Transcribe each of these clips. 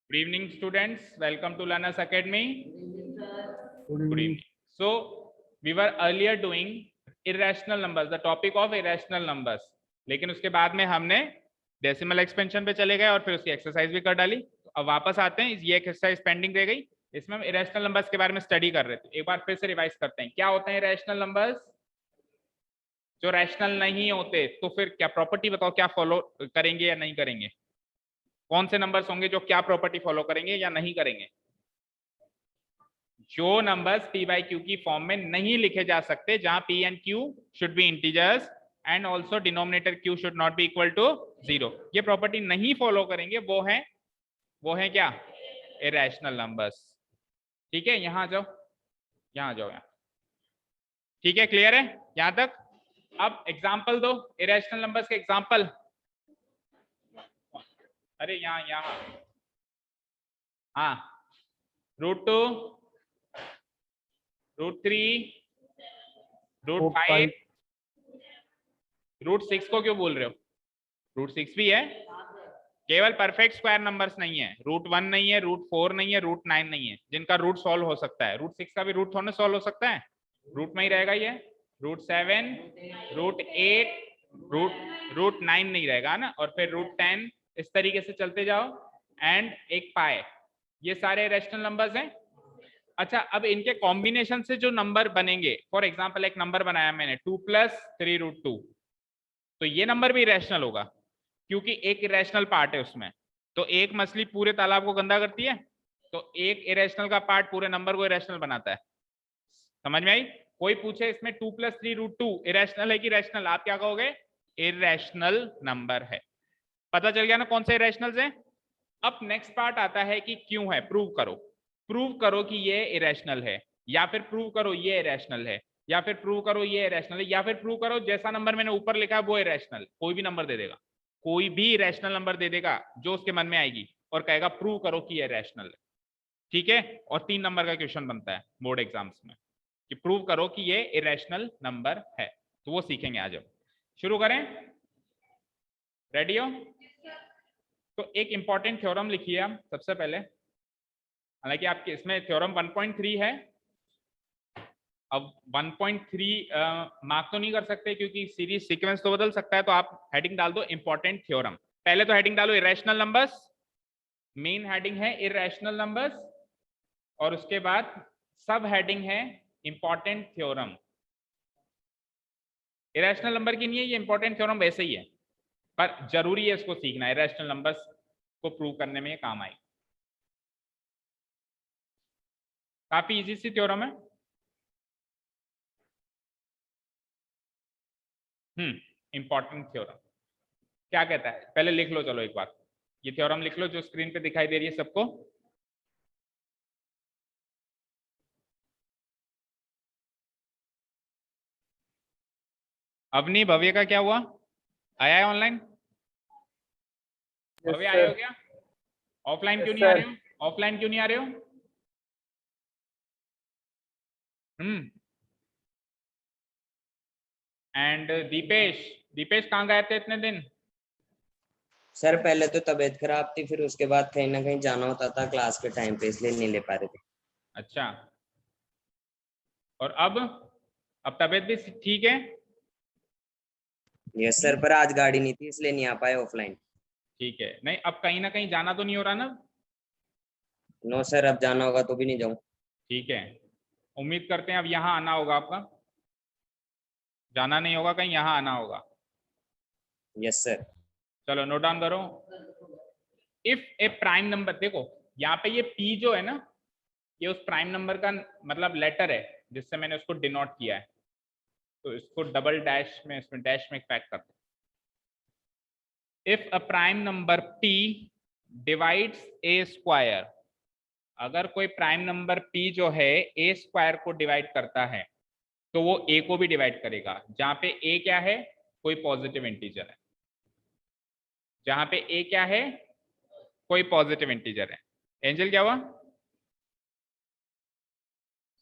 Good evening, students. Welcome to Learners Academy. Good Good evening. evening. So, we were earlier doing irrational numbers, the topic of irrational numbers. लेकिन उसके बाद में हमने decimal expansion पे चले गए और फिर उसकी एक्सरसाइज भी कर डाली। तो अब वापस आते हैं, ये एक्सरसाइज पेंडिंग रह गई। इसमें हम इरेशनल नंबर्स के बारे में स्टडी कर रहे थे। एक बार फिर से रिवाइज करते हैं, क्या होते हैं इरेशनल नंबर्स? जो रैशनल नहीं होते, तो फिर क्या प्रॉपर्टी बताओ, क्या फॉलो करेंगे या नहीं करेंगे? कौन से नंबर्स होंगे जो क्या प्रॉपर्टी फॉलो करेंगे या नहीं करेंगे? जो नंबर्स p बाई क्यू की फॉर्म में नहीं लिखे जा सकते, जहां p and q should be integers and also denominator q should not be equal to 0, ये प्रॉपर्टी नहीं फॉलो करेंगे, वो है क्या? Irrational numbers. ठीक है, यहां आ जाओ, यहां आ जाओ, यहाँ। ठीक है, क्लियर है यहां तक? अब एग्जाम्पल दो इरेशनल नंबर्स के एग्जाम्पल। अरे यहाँ हाँ, √2, √3, √5, √6 को क्यों बोल रहे हो? √6 भी है, केवल परफेक्ट स्क्वायर नंबर्स नहीं है। √1 नहीं है, √4 नहीं है, √9 नहीं है, जिनका रूट सॉल्व हो सकता है। √6 का भी रूट थोड़ा सॉल्व हो सकता है, रूट में ही रहेगा ये। √7, √8, √9 नहीं रहेगा ना, और फिर √10, इस तरीके से चलते जाओ, एंड एक पाए। ये सारे रैशनल नंबर्स हैं। अच्छा, अब इनके कॉम्बिनेशन से जो नंबर बनेंगे, फॉर एग्जांपल एक नंबर बनाया मैंने 2 + 3√2, तो ये नंबर भी रैशनल होगा, क्योंकि एक इरेशनल पार्ट है उसमें। तो एक मछली पूरे तालाब को गंदा करती है, तो एक इरेशनल का पार्ट पूरे नंबर को इरेशनल बनाता है। समझ में आई? कोई पूछे इसमें 2 + 3√2 इरेशनल है कि रैशनल, आप क्या कहोगे? इरेशनल नंबर है। पता चल गया ना कौन से इरेशनल्स हैं? अब नेक्स्ट पार्ट आता है कि क्यों है, प्रूव करो। प्रूव करो कि ये इरेशनल है, या फिर प्रूव करो ये इरेशनल है, या फिर प्रूव करो ये इरेशनल है, या फिर प्रूव करो जैसा नंबर मैंने ऊपर लिखा है वो इरेशनल। कोई भी नंबर दे देगा, कोई भी इरेशनल नंबर दे देगा जो उसके मन में आएगी, और कहेगा प्रूव करो कि ये इरेशनल है। ठीक है, और 3 नंबर का क्वेश्चन बनता है बोर्ड एग्जाम्स में कि प्रूव करो कि ये इरेशनल नंबर है। तो वो सीखेंगे आज। शुरू करें? रेडी हो? तो एक इंपॉर्टेंट थ्योरम लिखिए आप सबसे पहले। हालांकि आपके इसमें थ्योरम 1.3 है। अब 1.3 मार्क तो नहीं कर सकते क्योंकि सीरीज सीक्वेंस तो बदल सकता है, तो आप हेडिंग डाल दो इंपॉर्टेंट थ्योरम। पहले तो हेडिंग डालो इरेशनल नंबर्स, मेन हेडिंग है इरेशनल नंबर्स, और उसके बाद सब हेडिंग है इंपॉर्टेंट थ्योरम। इरेशनल नंबर की नहीं है ये, इंपॉर्टेंट थ्योरम वैसे ही है, पर जरूरी है इसको सीखना, इरेशनल नंबर्स को प्रूव करने में ये काम आए। काफी इजी सी थ्योरम है। इंपॉर्टेंट थ्योरम क्या कहता है, पहले लिख लो। चलो एक बार ये थ्योरम लिख लो जो स्क्रीन पे दिखाई दे रही है सबको। अवनी, भव्य का क्या हुआ? आया है ऑनलाइन? भव्य आए हो क्या? ऑफलाइन क्यों नहीं आ रहे हो? ऑफलाइन क्यों नहीं आ रहे हो? एंड दीपेश, दीपेश कहाँ गए थे इतने दिन? सर पहले तो तबीयत खराब थी, फिर उसके बाद कहीं ना कहीं जाना होता था क्लास के टाइम पे, इसलिए नहीं ले पा रहे थे। अच्छा, और अब तबीयत भी ठीक है? यस सर, पर आज गाड़ी नहीं थी इसलिए नहीं आ पाए ऑफलाइन। ठीक है, नहीं अब कहीं ना कहीं जाना तो नहीं हो रहा ना? नो सर, अब जाना होगा तो भी नहीं जाऊँ। ठीक है, उम्मीद करते हैं अब यहाँ आना होगा आपका, जाना नहीं होगा कहीं, यहाँ आना होगा। Yes sir. चलो नोट डाउन करो। इफ ए प्राइम नंबर, देखो यहाँ पे ये p जो है ना, ये उस प्राइम नंबर का मतलब लेटर है जिससे मैंने उसको डिनोट किया है, तो इसको डबल डैश में, इसमें डैश में पैक करते हैं। If a prime number p divides a square, अगर कोई प्राइम नंबर p जो है a स्क्वायर को डिवाइड करता है, तो वो a को भी डिवाइड करेगा। जहां पे a क्या है? कोई पॉजिटिव इंटीजर है। जहां पे a क्या है? कोई पॉजिटिव इंटीजर है। एंजल क्या हुआ?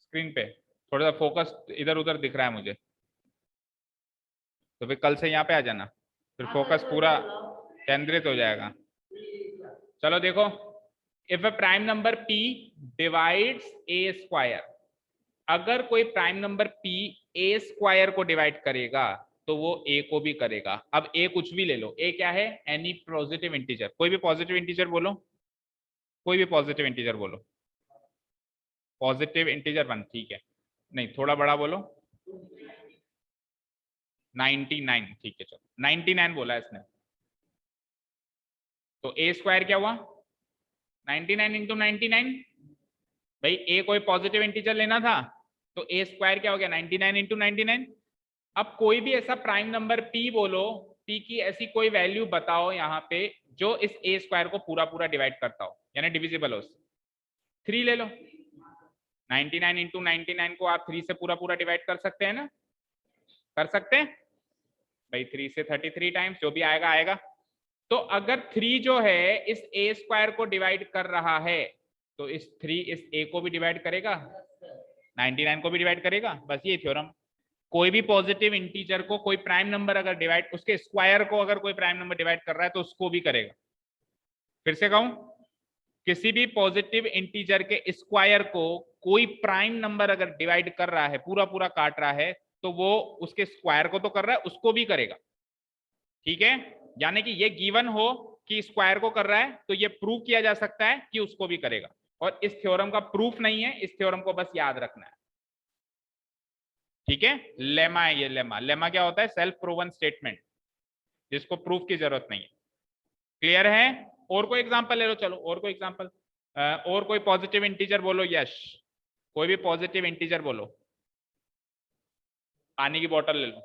स्क्रीन पे थोड़ा सा फोकस इधर उधर दिख रहा है मुझे, तो फिर कल से यहाँ पे आ जाना, फिर फोकस पूरा केंद्रित हो जाएगा। चलो देखो, if a prime number p divides a square, अगर कोई prime number p a square को डिवाइड करेगा तो वो a को भी करेगा। अब a कुछ भी ले लो, a क्या है? एनी पॉजिटिव इंटीजर, कोई भी पॉजिटिव इंटीजर बोलो, कोई भी पॉजिटिव इंटीजर बोलो। पॉजिटिव इंटीजर 1, ठीक है, नहीं थोड़ा बड़ा बोलो, 99, ठीक है चलो 99 बोला इसने, तो a स्क्वायर क्या हुआ? 99 इंटू 99, भाई a कोई पॉजिटिव इंटीजर लेना था तो a स्क्वायर क्या हो गया? 99 इंटू 99। अब कोई भी ऐसा प्राइम नंबर p बोलो, p की ऐसी कोई वैल्यू बताओ यहाँ पे जो इस a स्क्वायर को पूरा पूरा डिवाइड करता हो, यानी डिविजिबल हो। 3 ले लो, 99 इंटू 99 को आप 3 से पूरा पूरा डिवाइड कर सकते हैं ना? कर सकते हैं भाई, 3 से 33 टाइम्स, जो भी आएगा आएगा। तो अगर 3 जो है इस a स्क्वायर को डिवाइड कर रहा है तो इस 3 इस a को भी डिवाइड करेगा, 99 को भी डिवाइड करेगा। बस ये थ्योरम। कोई भी पॉजिटिव इंटीजर को कोई प्राइम नंबर अगर डिवाइड, उसके स्क्वायर को अगर कोई प्राइम नंबर डिवाइड कर रहा है तो उसको भी करेगा। फिर से कहूं, किसी भी पॉजिटिव इंटीजर के स्क्वायर को कोई प्राइम नंबर अगर डिवाइड कर रहा है, पूरा पूरा काट रहा है, तो वो उसके स्क्वायर को तो कर रहा है, उसको भी करेगा। ठीक है, यानी कि ये गिवन हो कि स्क्वायर को कर रहा है तो ये प्रूव किया जा सकता है कि उसको भी करेगा। और इस थ्योरम का प्रूफ नहीं है, इस थ्योरम को बस याद रखना है। ठीक है, लेमा है ये। लेमा, लेमा क्या होता है? सेल्फ प्रूवन स्टेटमेंट, जिसको प्रूफ की जरूरत नहीं है। क्लियर है? और कोई एग्जांपल ले लो, चलो और कोई एग्जांपल, और कोई पॉजिटिव इंटीजर बोलो। यश, कोई भी पॉजिटिव इंटीजर बोलो। पानी की बोतल ले लो,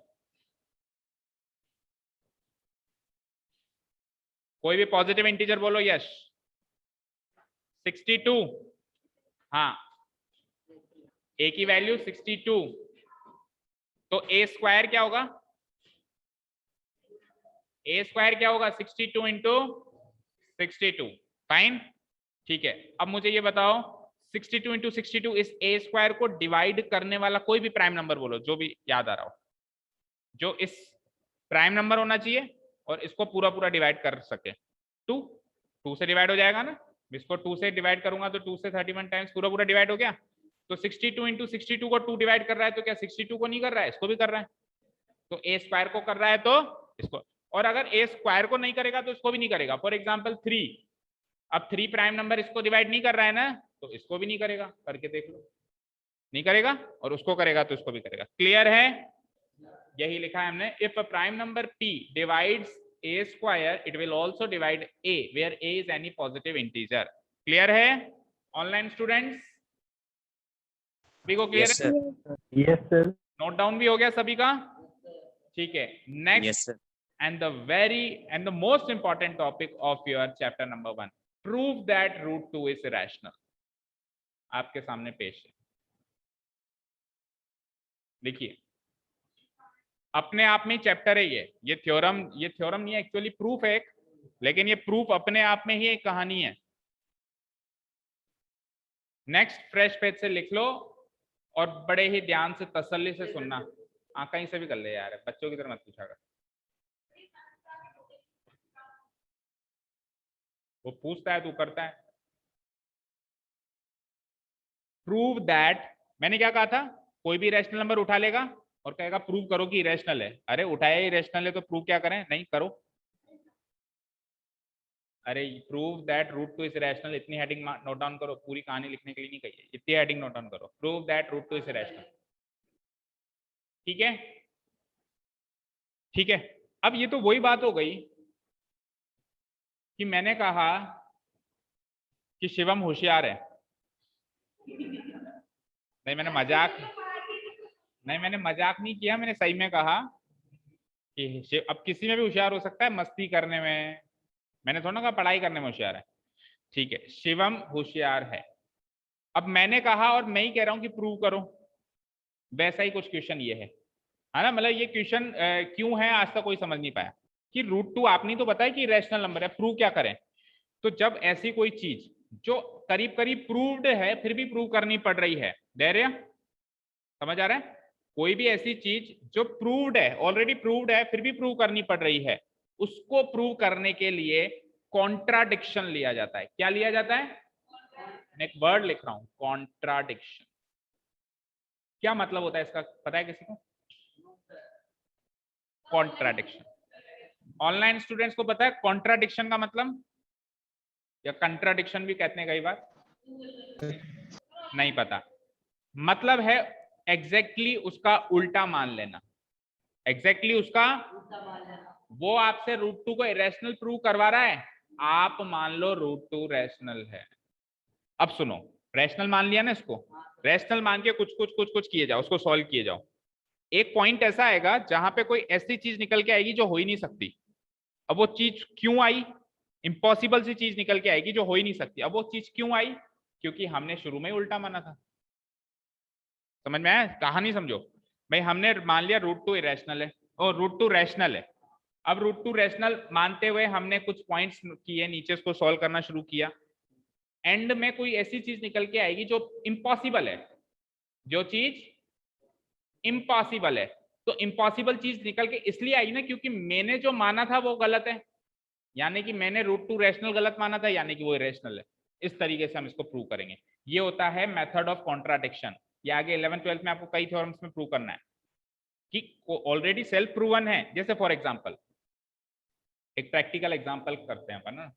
कोई भी पॉजिटिव इंटीजर बोलो। यश, 62, हाँ, a की वैल्यू 62, तो a स्क्वायर क्या होगा? a स्क्वायर क्या होगा? 62 इंटू 62। फाइन, ठीक है। अब मुझे ये बताओ, 62 इंटू 62 इस a स्क्वायर को डिवाइड करने वाला कोई भी प्राइम नंबर बोलो, जो भी याद आ रहा हो, जो इस प्राइम नंबर होना चाहिए और इसको पूरा पूरा डिवाइड कर सके। 2 से डिवाइड हो जाएगा ना, इसको 2 से डिवाइड करूंगा तो 2 से 31 टाइम्स पूरा पूरा डिवाइड हो गया। तो 62 इंटू 62 को 2 डिवाइड कर रहा है, तो क्या 62 को नहीं कर रहा है? इसको भी कर रहा है। तो a स्क्वायर को कर रहा है तो इसको, और अगर a स्क्वायर को नहीं करेगा तो इसको भी नहीं करेगा। फॉर एग्जाम्पल 3, अब 3 प्राइम नंबर इसको डिवाइड नहीं कर रहा है ना, तो इसको भी नहीं करेगा। करके देख लो, नहीं करेगा, और उसको करेगा तो इसको भी करेगा। क्लियर है? यही लिखा है हमने, if a prime number p divides a square it will also divide a where a is any positive integer. Clear है ऑनलाइन स्टूडेंट्स? सभी को क्लियर है? Yes sir. नोट डाउन भी हो गया सभी का? ठीक है, next yes sir. and the most important topic of your chapter number 1, prove that root 2 is irrational। आपके सामने पेश है, देखिए, अपने आप में चैप्टर है ये थ्योरम नहीं है, एक्चुअली प्रूफ है एक, लेकिन ये प्रूफ अपने आप में ही एक कहानी है। नेक्स्ट फ्रेश पेज से लिख लो और बड़े ही ध्यान से तसल्ली से सुनना। कहीं से भी कर ले यार, बच्चों की तरह मत पूछा कर। वो पूछता है तू करता है। प्रूव दैट, मैंने क्या कहा था? कोई भी रैशनल नंबर उठा लेगा और कहेगा प्रूव करो कि इरेशनल है। अरे उठाया ही इरेशनल है तो प्रूव क्या करें? नहीं करो। अरे prove that root 2 is irrational, इतनी हेडिंग नोट डाउन करो, पूरी कहानी लिखने के लिए नहीं कही है, इतनी हेडिंग नोट डाउन करो। Prove that root 2 is irrational. ठीक है, ठीक है। अब ये तो वही बात हो गई कि मैंने कहा कि शिवम होशियार है। नहीं, मैंने मजाक नहीं किया, मैंने सही में कहा कि अब किसी में भी होशियार हो सकता है, मस्ती करने में। मैंने थोड़ा ना कहा पढ़ाई करने में होशियार है। ठीक है, शिवम होशियार है। अब मैंने कहा और मैं ही कह रहा हूं कि प्रूव करो। वैसा ही कुछ क्वेश्चन ये है ना? मतलब ये क्वेश्चन क्यों है आज तक कोई समझ नहीं पाया कि रूट 2 आपने तो बताया कि रैशनल नंबर है, प्रूव क्या करें? तो जब ऐसी कोई चीज जो करीब करीब प्रूव्ड है फिर भी प्रूव करनी पड़ रही है, धैर्य समझ आ रहा है? कोई भी ऐसी चीज जो प्रूव्ड है, ऑलरेडी प्रूव्ड है, फिर भी प्रूव करनी पड़ रही है, उसको प्रूव करने के लिए कॉन्ट्राडिक्शन लिया जाता है। क्या लिया जाता है? मैं एक वर्ड लिख रहा हूं, कॉन्ट्राडिक्शन। क्या मतलब होता है इसका, पता है किसी को? कॉन्ट्राडिक्शन। ऑनलाइन स्टूडेंट्स को पता है कॉन्ट्राडिक्शन का मतलब, या कंट्राडिक्शन भी कहते हैं कई बार? नहीं पता। मतलब है एग्जैक्टली उसका उल्टा मान लेना। एग्जैक्टली उसका, वो आपसे रूट टू को इरेशनल प्रूव करवा रहा है, आप मान लो रूट टू रैशनल है। अब सुनो, रैशनल मान लिया ना इसको, रैशनल मान के कुछ कुछ कुछ कुछ किए जाओ, उसको सॉल्व किए जाओ। एक पॉइंट ऐसा आएगा जहां पे कोई ऐसी चीज निकल के आएगी जो हो ही नहीं सकती। अब वो चीज क्यों आई? इम्पॉसिबल सी चीज निकल के आएगी जो हो ही नहीं सकती। अब वो चीज क्यों आई? क्योंकि हमने शुरू में ही उल्टा माना था। समझ में आया? कहानी समझो भाई, हमने मान लिया रूट टू इरेशनल है और रूट टू रैशनल है। अब रूट टू रैशनल मानते हुए हमने कुछ पॉइंट्स किए, नीचे इसको सॉल्व करना शुरू किया। एंड में कोई ऐसी चीज निकल के आएगी जो इम्पॉसिबल है, जो चीज इम्पॉसिबल है। तो इम्पॉसिबल चीज निकल के इसलिए आई ना क्योंकि मैंने जो माना था वो गलत है, यानी कि मैंने रूट टू रैशनल गलत माना था, यानी कि वो इरेशनल है। इस तरीके से हम इसको प्रूव करेंगे। ये होता है मेथड ऑफ कॉन्ट्राडिक्शन। ये आगे 11th-12th में आपको कई थ्योरम्स में प्रूव करना है कि ऑलरेडी सेल्फ प्रूवन है। जैसे फॉर एग्जांपल एक प्रैक्टिकल एग्जांपल करते हैं अपन ना।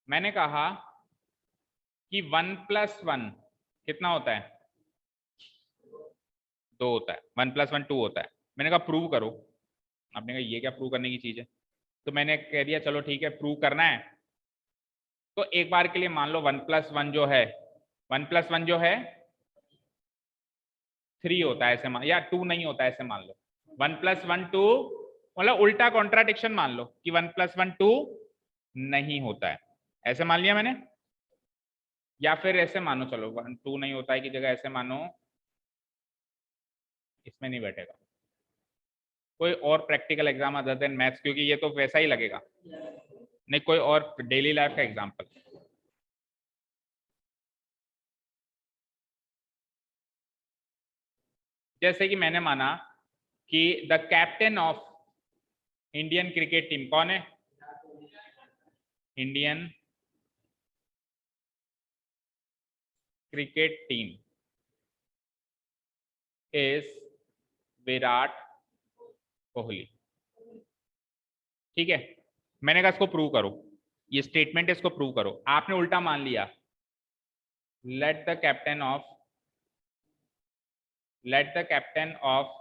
मैंने कहा कि 1 + 1 कितना होता है? 2 होता है। 1 + 1 2 होता है। मैंने कहा प्रूव करो। आपने कहा ये क्या प्रूव करने की चीज है? तो मैंने कह दिया चलो ठीक है, प्रूव करना है तो एक बार के लिए मान लो 1 + 1 जो है, 1 + 1 जो है 3 होता है ऐसे मान, या 2 नहीं होता है ऐसे मान लो। 1 + 1 2, मतलब उल्टा कॉन्ट्राडिक्शन मान लो कि 1 + 1 2 नहीं होता है, ऐसे मान लिया मैंने। या फिर ऐसे मानो, चलो 1 2 नहीं होता है की जगह ऐसे मानो, इसमें नहीं बैठेगा कोई और practical exam other than maths, क्योंकि ये तो वैसा ही लगेगा। नहीं, कोई और डेली लाइफ का एग्जाम्पल। जैसे कि मैंने माना कि the captain of Indian cricket team कौन है? Indian cricket team is Virat Kohli. ठीक है, मैंने कहा इसको प्रूव करो, ये स्टेटमेंट है इसको प्रूव करो। आपने उल्टा मान लिया, let the captain of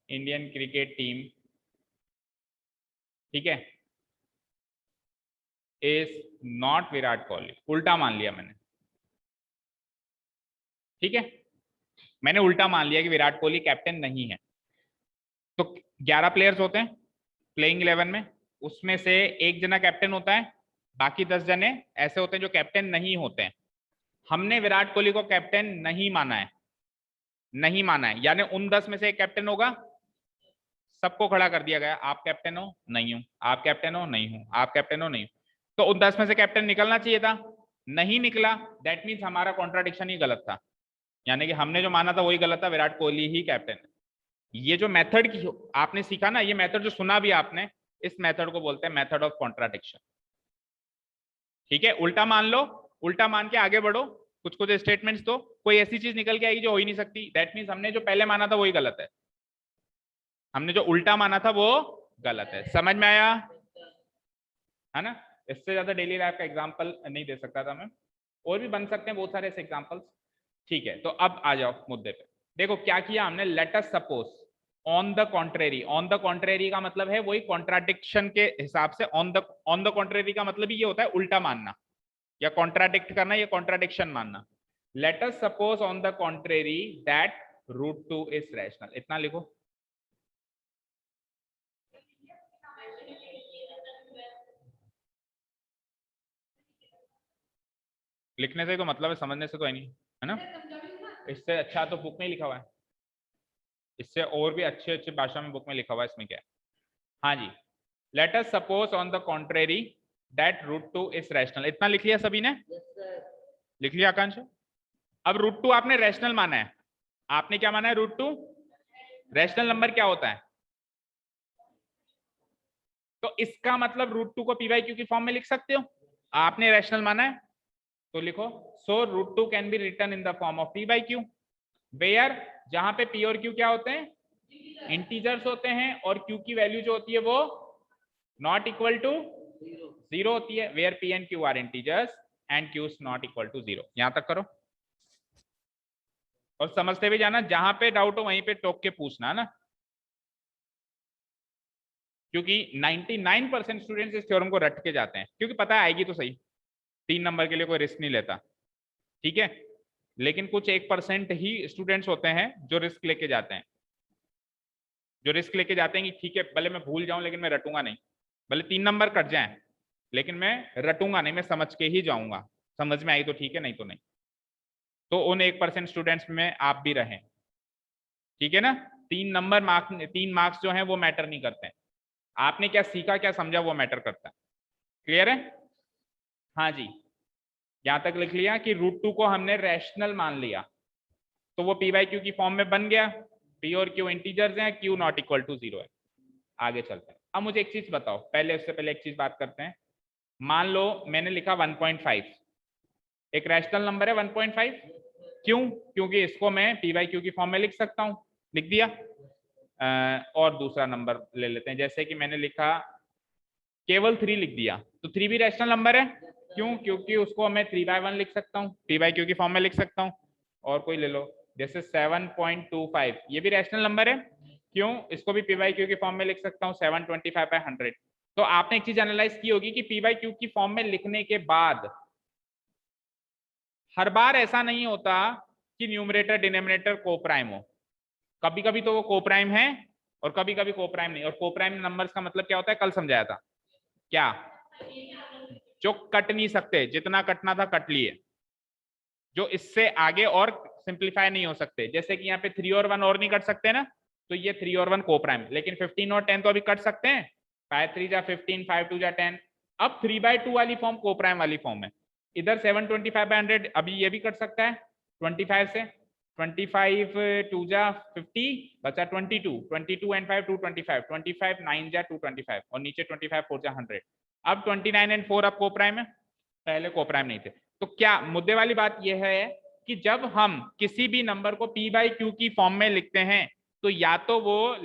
Indian cricket team, ठीक है, इज नॉट विराट कोहली। उल्टा मान लिया मैंने। ठीक है, मैंने उल्टा मान लिया कि विराट कोहली कैप्टन नहीं है। तो 11 प्लेयर्स होते हैं प्लेइंग 11 में, उसमें से एक जना कैप्टन होता है, बाकी 10 जने ऐसे होते हैं जो कैप्टन नहीं होते हैं। हमने विराट कोहली को कैप्टन नहीं माना है, नहीं माना है, यानी उन 10 में से एक कैप्टन होगा। सबको खड़ा कर दिया गया, आप कैप्टन हो? नहीं हूं। आप कैप्टन हो? नहीं हूं। आप कैप्टन हो? नहीं हूं। तो उन 10 में से कैप्टन निकलना चाहिए था, नहीं निकला। दैट मीन्स हमारा कॉन्ट्राडिक्शन ही गलत था, यानी कि हमने जो माना था वही गलत था, विराट कोहली ही कैप्टन है। ये जो मेथड की आपने सीखा ना, ये मेथड जो सुना भी आपने, इस मेथड को बोलते हैं मेथड ऑफ कॉन्ट्राडिक्शन। ठीक है, उल्टा मान लो, उल्टा मान के आगे बढ़ो, कुछ कुछ स्टेटमेंट्स दो, कोई ऐसी चीज निकल के आएगी जो हो ही नहीं सकती। दैट मीन्स हमने जो पहले माना था वही गलत है, हमने जो उल्टा माना था वो गलत है। समझ में आया है ना? इससे ज्यादा डेली लाइफ का एग्जांपल नहीं दे सकता था मैं, और भी बन सकते हैं बहुत सारे ऐसे एग्जांपल्स। ठीक है, तो अब आ जाओ मुद्दे पे। देखो क्या किया हमने, late us suppose on the contrary. On the contrary का मतलब है वही कॉन्ट्राडिक्शन के हिसाब से, ऑन द कॉन्ट्रेरी का मतलब ही ये होता है उल्टा मानना या कॉन्ट्राडिक्ट करना या कॉन्ट्राडिक्शन मानना। Let us suppose on the contrary that root 2 is rational. इतना लिखो। लिखने से तो मतलब है, समझने से तो है नहीं, है ना? इससे अच्छा तो बुक में लिखा हुआ है, इससे और भी अच्छे अच्छे भाषा में बुक में लिखा हुआ है। इसमें क्या है? हाँ जी, let us suppose on the contrary that root 2 is rational. इतना लिख लिया सभी ने? लिख लिया आकांक्ष? अब रूट 2 आपने रैशनल माना है। आपने क्या माना है? रूट 2 रैशनल नंबर क्या होता है? तो इसका मतलब रूट 2 को पी बाई क्यू की फॉर्म में लिख सकते हो, आपने रैशनल माना है तो लिखो। So root 2 can be written in the form of P by Q, where जहां पे पी और क्यू क्या होते हैं, इंटीजर्स होते हैं, और क्यू की वैल्यू जो होती है वो नॉट इक्वल टू 0 होती है, where P and Q are integers and Q is not equal to 0। यहां तक करो और समझते हुए जाना, जहां पे डाउट हो वहीं पे टोक के पूछना ना, क्योंकि 99% स्टूडेंट्स इस थ्योरम को रट के जाते हैं, क्योंकि पता है आएगी तो सही, 3 नंबर के लिए कोई रिस्क नहीं लेता, ठीक है। लेकिन कुछ 1% ही स्टूडेंट्स होते हैं जो रिस्क लेके जाते हैं, जो रिस्क लेके जाते हैं कि ठीक है भले मैं भूल जाऊं लेकिन मैं रटूंगा नहीं, भले 3 नंबर कट जाए लेकिन मैं रटूंगा नहीं, मैं समझ के ही जाऊंगा, समझ में आई तो ठीक है नहीं तो नहीं। तो उन 1% स्टूडेंट्स में आप भी रहें, ठीक है ना। 3 मार्क्स जो हैं वो मैटर नहीं करते हैं, आपने क्या सीखा क्या समझा वो मैटर करता है। क्लियर है? हाँ जी, यहां तक लिख लिया कि रूट 2 को हमने रैशनल मान लिया तो वो पी बाई क्यू की फॉर्म में बन गया, पी और क्यू इंटीजर्स हैं, क्यू नॉट इक्वल टू 0 है। आगे चलते हैं। अब मुझे एक चीज बताओ, पहले उससे पहले एक चीज बात करते हैं। मान लो मैंने लिखा 1.5, एक रैशनल नंबर है 1.5, क्यों? क्योंकि इसको मैं पी बाई क्यू की फॉर्म में लिख सकता हूं, लिख दिया। और दूसरा नंबर ले लेते हैं, जैसे कि मैंने लिखा केवल 3 लिख दिया, तो 3 भी रैशनल नंबर है, क्यों? क्योंकि उसको मैं 3/1 लिख सकता हूँ, पी बाई क्यू की फॉर्म में लिख सकता हूँ। और कोई ले लो जैसे 7.25, ये भी रैशनल नंबर है, क्यों? इसको भी पी बाई क्यू की फॉर्म में लिख सकता हूँ 725/100। तो आपने एक चीज एनालाइज की होगी कि पी बाई क्यू की फॉर्म में लिखने के बाद हर बार ऐसा नहीं होता कि न्यूमरेटर डिनोमिनेटर कोप्राइम हो, कभी कभी तो वो कोप्राइम है और कभी कभी कोप्राइम नहीं। और कोप्राइम नंबर्स का मतलब क्या होता है, कल समझाया था, क्या? जो कट नहीं सकते, जितना कटना था कट लिए, जो इससे आगे और सिंप्लीफाई नहीं हो सकते, जैसे कि यहाँ पे 3 और 1 और नहीं कट सकते ना, तो ये 3 और 1 कोप्राइम, लेकिन 15 और 10 तो अभी कट सकते हैं, 5 3 जा 15, 5 2 जा 10। अब 3/2 वाली फॉर्म कोप्राइम वाली फॉर्म है, इधर 725/100 अभी ये भी कट सकता है 25 से, 25 2 जा 50 बचा 22, 22 एंड 5 225, 25 9 जा 225 और नीचे 25 4 जा 100। अब 29 एंड 4 अब कोप्राइम है, पहले कोप्राइम नहीं थे। तो क्या मुद्दे वाली बात यह है कि जब हम किसी भी नंबर को पी बाई क्यू की फॉर्म में लिखते हैं तो या तो वो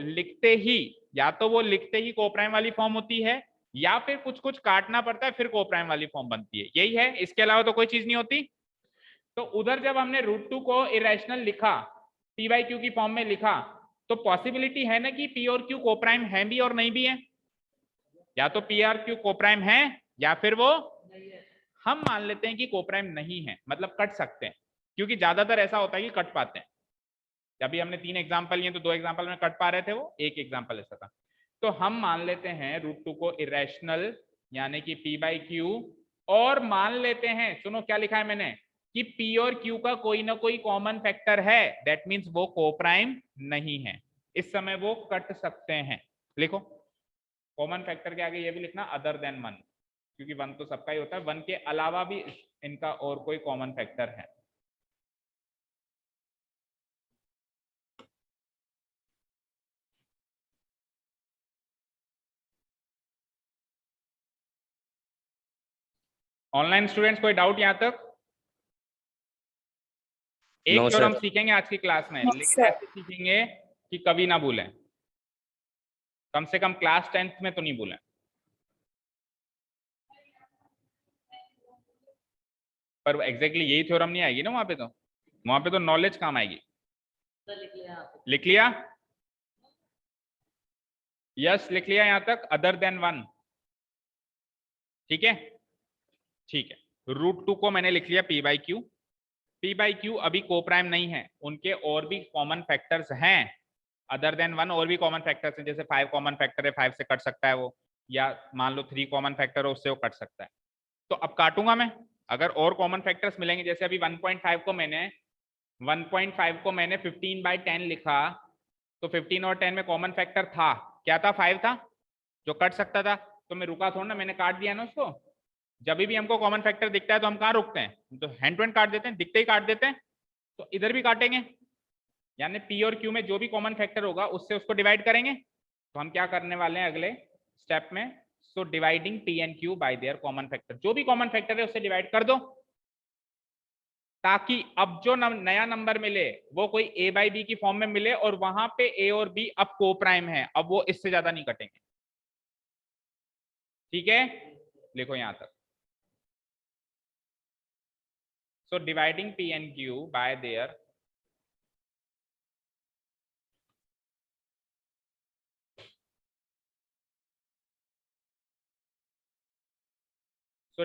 लिखते ही कोप्राइम वाली फॉर्म होती है, या फिर कुछ कुछ काटना पड़ता है फिर कोप्राइम वाली फॉर्म बनती है, यही है, इसके अलावा तो कोई चीज नहीं होती। तो उधर जब हमने रूट 2 को इरेशनल लिखा, पी बाई क्यू की फॉर्म में लिखा, तो पॉसिबिलिटी है ना कि पी और क्यू कोप्राइम है भी और नहीं भी है, या तो पी और क्यू कोप्राइम है या फिर वो हम मान लेते हैं कि कोप्राइम नहीं है, मतलब कट सकते हैं, क्योंकि ज्यादातर ऐसा होता है कि कट पाते हैं। अभी हमने 3 एग्जांपल लिए तो 2 एग्जांपल में कट पा रहे थे, वो एक एग्जांपल ऐसा था। तो हम मान लेते हैं रूट 2 को इरेशनल यानी कि पी बाई क्यू, और मान लेते हैं, सुनो क्या लिखा है मैंने, कि पी और क्यू का कोई ना कोई कॉमन फैक्टर है, दैट मीन्स वो कोप्राइम नहीं है, इस समय वो कट सकते हैं। लिखो कॉमन फैक्टर के आगे ये भी लिखना अदर देन 1, क्योंकि 1 तो सबका ही होता है, 1 के अलावा भी इनका और कोई कॉमन फैक्टर है। ऑनलाइन स्टूडेंट्स कोई डाउट यहां तक? एक नो थ्योरम सर। सीखेंगे आज की क्लास में, लेकिन ऐसे सीखेंगे कि कभी ना भूलें, कम से कम क्लास 10th में तो नहीं भूलें। पर एग्जैक्टली यही थ्योरम नहीं आएगी ना वहां पे तो नॉलेज काम आएगी। लिख लिया? यस लिख लिया यहां तक, अदर देन 1, ठीक है ठीक है। रूट 2 को मैंने लिख लिया P by Q, P by Q अभी कोप्राइम नहीं है, उनके और भी कॉमन फैक्टर्स हैं अदर देन 1, और भी कॉमन फैक्टर्स हैं, जैसे 5 कॉमन फैक्टर है, 5 से कट सकता है वो, या मान लो 3 कॉमन फैक्टर है उससे वो कट सकता है। तो अब काटूंगा मैं, अगर और कॉमन फैक्टर्स मिलेंगे, जैसे अभी 1.5 को मैंने 15/10 लिखा, तो 15 और 10 में कॉमन फैक्टर था, क्या था? 5 था जो कट सकता था, तो मैं रुका थोड़ा ना, मैंने काट दिया ना उसको। जब भी हमको कॉमन फैक्टर दिखता है तो हम कहाँ रुकते हैं, तो हैंड टू हैंड काट देते हैं, दिखते ही काट देते हैं। तो इधर भी काटेंगे, यानी पी और क्यू में जो भी कॉमन फैक्टर होगा उससे उसको डिवाइड करेंगे। तो हम क्या करने वाले हैं अगले स्टेप में, so dividing P and Q by there common factor, जो भी कॉमन फैक्टर है उससे डिवाइड कर दो, ताकि अब जो नया नंबर मिले वो कोई a बाई बी की फॉर्म में मिले, और वहां पे a और b अब को प्राइम है, अब वो इससे ज्यादा नहीं कटेंगे। ठीक है, लिखो यहां तक। So dividing p and q bye there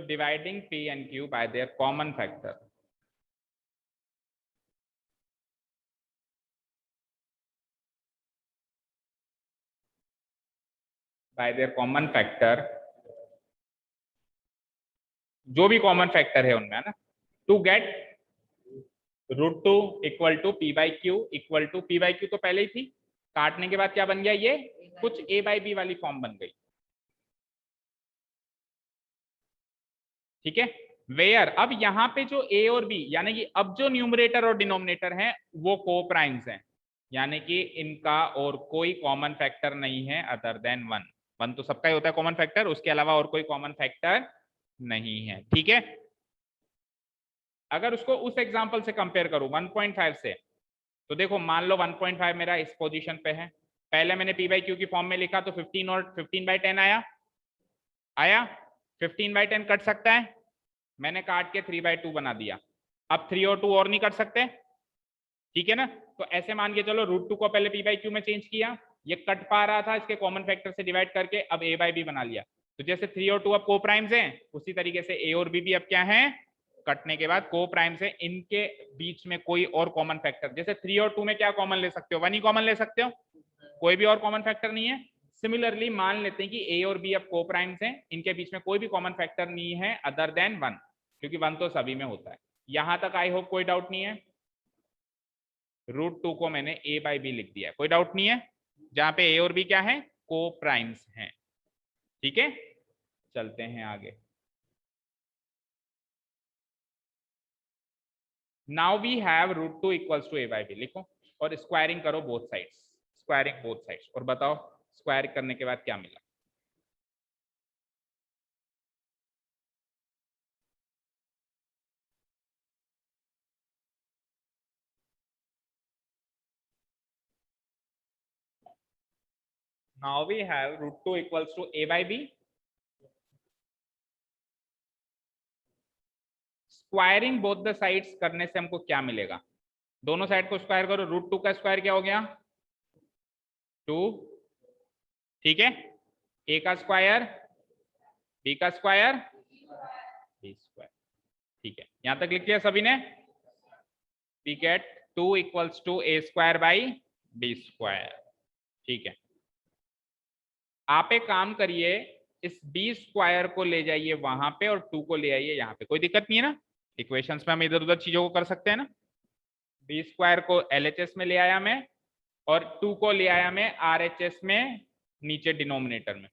dividing p and q by their common factor, जो भी कॉमन फैक्टर है उनमें, है ना, to get √2 equal to P by Q equal to P by Q तो पहले ही थी, काटने के बाद क्या बन गया, ये कुछ a बाई बी वाली फॉर्म बन गई। ठीक है, वेयर अब यहाँ पे जो a और b, यानी कि अब जो न्यूमरेटर और डिनोमिनेटर हैं वो को प्राइम्स हैं, यानी कि इनका और कोई कॉमन फैक्टर नहीं है अदर देन 1। 1 तो सबका ही होता है कॉमन फैक्टर, उसके अलावा और कोई कॉमन फैक्टर नहीं है। ठीक है, अगर उसको उस एग्जांपल से कंपेयर करूं 1.5 से, तो देखो मान लो 1.5 मेरा इस पोजीशन पे है, पहले मैंने p बाई क्यू की फॉर्म में लिखा तो 15 और 15/10 आया 15/10 कट सकता है, मैंने काट के 3/2 बना दिया, अब 3 और 2 और नहीं कट सकते। ठीक है ना, तो ऐसे मान के चलो √2 को पहले p बाई क्यू में चेंज किया, ये कट पा रहा था, इसके कॉमन फैक्टर से डिवाइड करके अब a बाई बी बना लिया। तो जैसे 3 और 2 अब को प्राइम्स हैं, उसी तरीके से a और b भी अब क्या है, कटने के बाद को प्राइम्स है, इनके बीच में कोई और कॉमन फैक्टर, जैसे 3 और 2 में क्या कॉमन ले सकते हो, 1 ही कॉमन ले सकते हो, कोई भी और कॉमन फैक्टर नहीं है। सिमिलरली मान लेते हैं कि a और b अब को प्राइम्स हैं, इनके बीच में कोई भी कॉमन फैक्टर नहीं है अदर देन 1, क्योंकि 1 तो सभी में होता है। यहां तक आई होप कोई डाउट नहीं है। √2 को मैंने a बाई बी लिख दिया है, कोई डाउट नहीं है, जहां पे a और b क्या है, को प्राइम्स हैं। ठीक है, चलते हैं आगे। Now we have √2 equals to a by बी, लिखो और स्क्वायरिंग करो both sides, squaring both sides, और बताओ स्क्वायर करने के बाद क्या मिला। Now we have √2 equals to a by b. Squaring both the sides करने से हमको क्या मिलेगा, दोनों साइड को स्क्वायर करो, √2 का स्क्वायर क्या हो गया 2, ठीक है, a का स्क्वायर b का स्क्वायर b स्क्वायर। ठीक है, यहां तक लिख लिया सभी ने, we get 2 equals to a square by b square. ठीक है, आप एक काम करिए, इस b स्क्वायर को ले जाइए वहां पे और 2 को ले आइए यहाँ पे, कोई दिक्कत नहीं है ना, इक्वेशंस में हम इधर उधर चीजों को कर सकते हैं ना। b स्क्वायर को LHS में ले आया मैं और 2 को ले आया मैं RHS में नीचे डिनोमिनेटर में,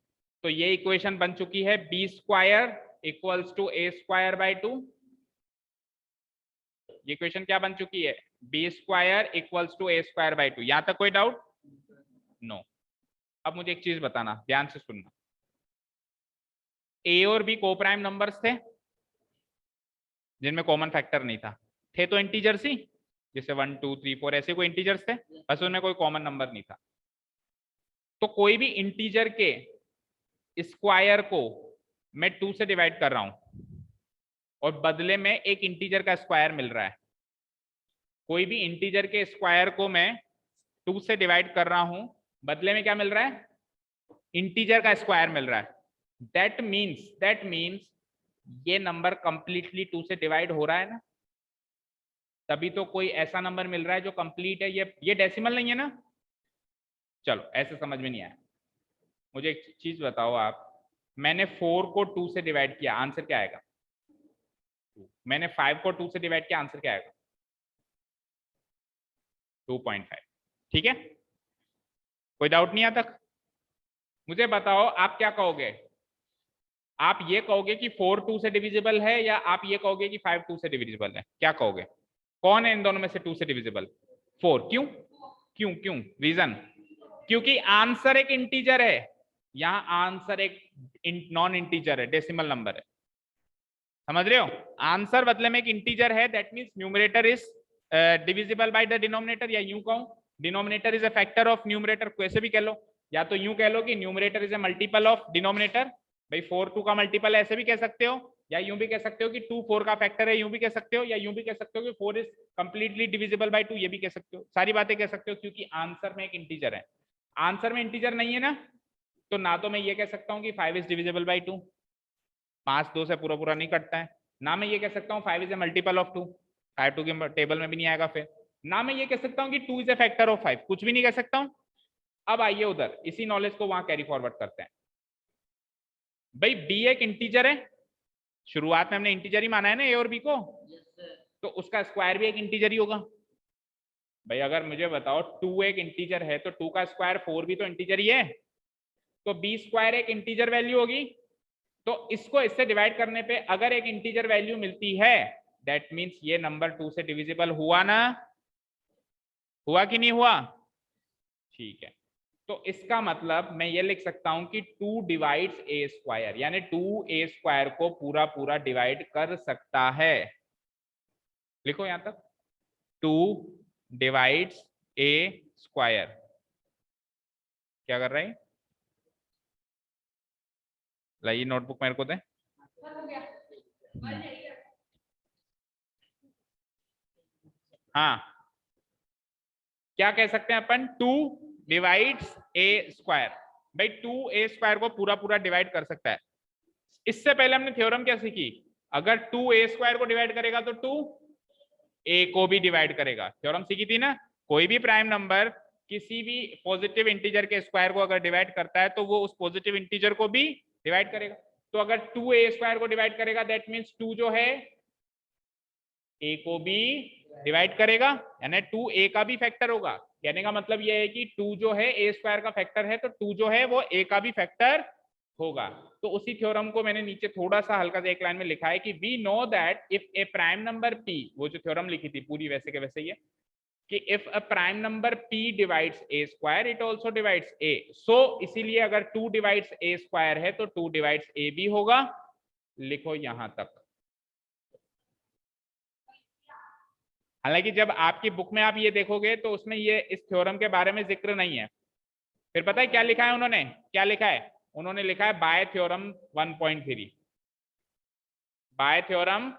तो ये इक्वेशन बन चुकी है b square equals to a square by 2। ये इक्वेशन क्या बन चुकी है, b square equals to a square by 2। यहां तक कोई डाउट? नो। अब मुझे एक चीज बताना, ध्यान से सुनना, a और b को प्राइम नंबर्स थे जिनमें कॉमन फैक्टर नहीं था, थे तो इंटीजर्स ही, जैसे 1 2 3 4 ऐसे कोई इंटीजर्स थे, बस उनमें कोई कॉमन नंबर नहीं था। तो कोई भी इंटीजर के स्क्वायर को मैं 2 से डिवाइड कर रहा हूं और बदले में एक इंटीजर का स्क्वायर मिल रहा है, कोई भी इंटीजर के स्क्वायर को मैं 2 से डिवाइड कर रहा हूं, बदले में क्या मिल रहा है, इंटीजर का स्क्वायर मिल रहा है। दैट मीन्स ये नंबर कंप्लीटली 2 से डिवाइड हो रहा है ना, तभी तो कोई ऐसा नंबर मिल रहा है जो कंप्लीट है। ये डेसिमल नहीं है ना, चलो ऐसे समझ में नहीं आया, मुझे एक चीज बताओ आप, मैंने 4 को 2 से डिवाइड किया, आंसर क्या आएगा, मैंने 5 को 2 से डिवाइड किया, आंसर क्या आएगा 2.5। ठीक है, कोई डाउट नहीं आता? मुझे बताओ आप क्या कहोगे, आप ये कहोगे कि 4 2 से डिविजिबल है या आप ये कहोगे कि 5 2 से डिविजिबल है, क्या कहोगे, कौन है इन दोनों में से 2 से डिविजिबल? 4। क्यों क्यों क्यों? रीजन, क्योंकि आंसर एक इंटीजर है, यहां आंसर एक नॉन इंटीजर है, डेसिमल नंबर है, समझ रहे हो। आंसर बदले में एक इंटीजर है, that means numerator is divisible by the denominator, या यूं कहूं denominator is a factor of numerator, कैसे भी कह लो, या तो यूं कह लो कि numerator is a multiple of denominator, भाई 4 2 का मल्टीपल ऐसे भी कह सकते हो, या यूं भी कह सकते हो कि 2 4 का फैक्टर है, यूं भी कह सकते हो, या यूं भी कह सकते हो कि 4 इज कंप्लीटली डिविजिबल बाय 2, ये भी कह सकते हो, सारी बातें कह सकते हो, क्योंकि आंसर में एक इंटीजर है। आंसर में इंटीजर नहीं है ना, तो ना तो मैं ये कह सकता हूँ कि 5 इज डिविजिबल बाय 2, 5 2 से पूरा पूरा नहीं कटता है, ना मैं ये कह सकता हूँ 5 इज ए मल्टीपल ऑफ 2, 5 2 के टेबल में भी नहीं आएगा, फिर ना मैं ये कह सकता हूँ कि 2 इज ए फैक्टर ऑफ 5, कुछ भी नहीं कह सकता हूँ। अब आइए उधर इसी नॉलेज को वहां कैरी फॉरवर्ड करते हैं। भाई बी एक इंटीजर है, शुरुआत में हमने इंटीजर ही माना है ना ए और बी को, तो उसका स्क्वायर भी एक इंटीजर ही होगा। भाई अगर मुझे बताओ 2 एक इंटीजर है तो 2 का स्क्वायर 4 भी तो इंटीजर ही है, तो बी स्क्वायर एक इंटीजर वैल्यू होगी, तो इसको इससे डिवाइड करने पे अगर एक इंटीजर वैल्यू मिलती है, दैट मींस ये नंबर 2 से डिविजिबल हुआ ना, हुआ कि नहीं हुआ, ठीक है। तो इसका मतलब मैं ये लिख सकता हूं कि 2 डिवाइड्स ए स्क्वायर, यानी 2 ए स्क्वायर को पूरा पूरा डिवाइड कर सकता है, लिखो यहां तक 2 डिवाइड्स ए स्क्वायर, क्या कर रहा है, लाइए नोटबुक मेरे को दे। हाँ क्या कह सकते हैं अपन, 2 डिवाइड्स ए स्क्वायर, भाई 2 ए स्क्वायर को पूरा पूरा डिवाइड कर सकता है। इससे पहले हमने थ्योरम क्या सीखी, अगर 2 ए स्क्वायर को डिवाइड करेगा तो 2 ए को भी डिवाइड करेगा, थ्योरम सीखी थी ना, कोई भी प्राइम नंबर किसी भी पॉजिटिव इंटीजर के स्क्वायर को अगर डिवाइड करता है तो वो उस पॉजिटिव इंटीजर को भी डिवाइड करेगा, तो अगर 2 ए स्क्वायर को डिवाइड करेगा दैट मींस 2 जो है ए को भी डिवाइड करेगा, यानी 2 ए का भी फैक्टर होगा। कहने का मतलब यह है कि 2 जो है ए स्क्वायर का फैक्टर है, तो 2 जो है वो ए का भी फैक्टर होगा। तो उसी थ्योरम को मैंने नीचे थोड़ा सा हल्का सा एक लाइन में लिखा है कि we know that if a prime number P, वो जो थ्योरम लिखी थी पूरी वैसे के वैसे ही है कि if a prime number p divides a square it also divides a, सो इसीलिए अगर 2 डिवाइड्स a स्क्वायर है तो 2 डिवाइड्स a भी होगा, लिखो यहां तक। हालांकि जब आपकी बुक में आप ये देखोगे तो उसमें ये इस थ्योरम के बारे में जिक्र नहीं है, फिर पता है क्या लिखा है उन्होंने, क्या लिखा है उन्होंने, लिखा है बाय थ्योरम 1.3, बाय थ्योरम,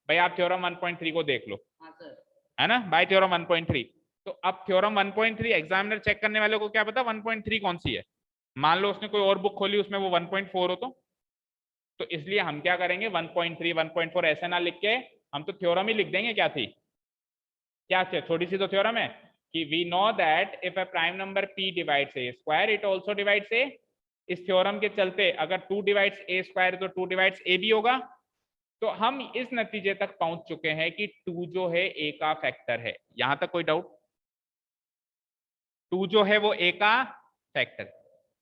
भाई आप थ्योरम 1.3 को देख लो, है ना, बाय थ्योरम 1.3। तो अब थ्योरम 1.3 एग्जामिनर चेक करने वाले को क्या पता 1.3 कौन सी है, मान लो उसने कोई और बुक खोली उसमें वो 1.4 हो, तो इसलिए हम क्या करेंगे 1.3 1.4 ऐसे ना लिख के हम तो थ्योरम ही लिख देंगे, क्या थी, क्या थे, थोड़ी सी तो थ्योरम है कि we know that if a prime number p divides a square it also divides a, इस थ्योरम के चलते अगर 2 डिवाइड्स a स्क्वायर तो 2 डिवाइड्स a भी होगा, तो हम इस नतीजे तक पहुंच चुके हैं कि 2 जो है a का फैक्टर है, यहां तक कोई डाउट, 2 जो है वो a का फैक्टर।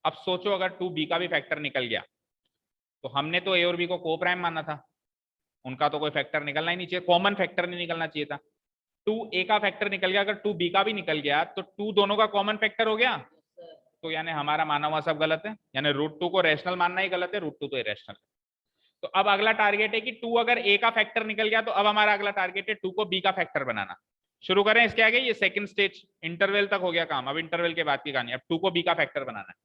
अब सोचो अगर 2 b का भी फैक्टर निकल गया, तो हमने तो a और b को को प्राइम माना था, उनका तो कोई फैक्टर निकलना ही नहीं चाहिए, कॉमन फैक्टर नहीं निकलना चाहिए था, 2 a का फैक्टर निकल गया, अगर 2 b का भी निकल गया तो 2 दोनों का कॉमन फैक्टर हो गया, तो यानी हमारा माना हुआ सब गलत है, यानी √2 को रैशनल मानना ही गलत है, √2 तो इरेशनल है। तो अब अगला टारगेट है कि 2 अगर a का फैक्टर निकल गया तो अब हमारा अगला टारगेट है 2 को b का फैक्टर बनाना। शुरू करें, इसके आगे ये सेकंड स्टेज, इंटरवल तक हो गया काम, अब इंटरवल के बाद की कहानी, अब 2 को b का फैक्टर बनाना है।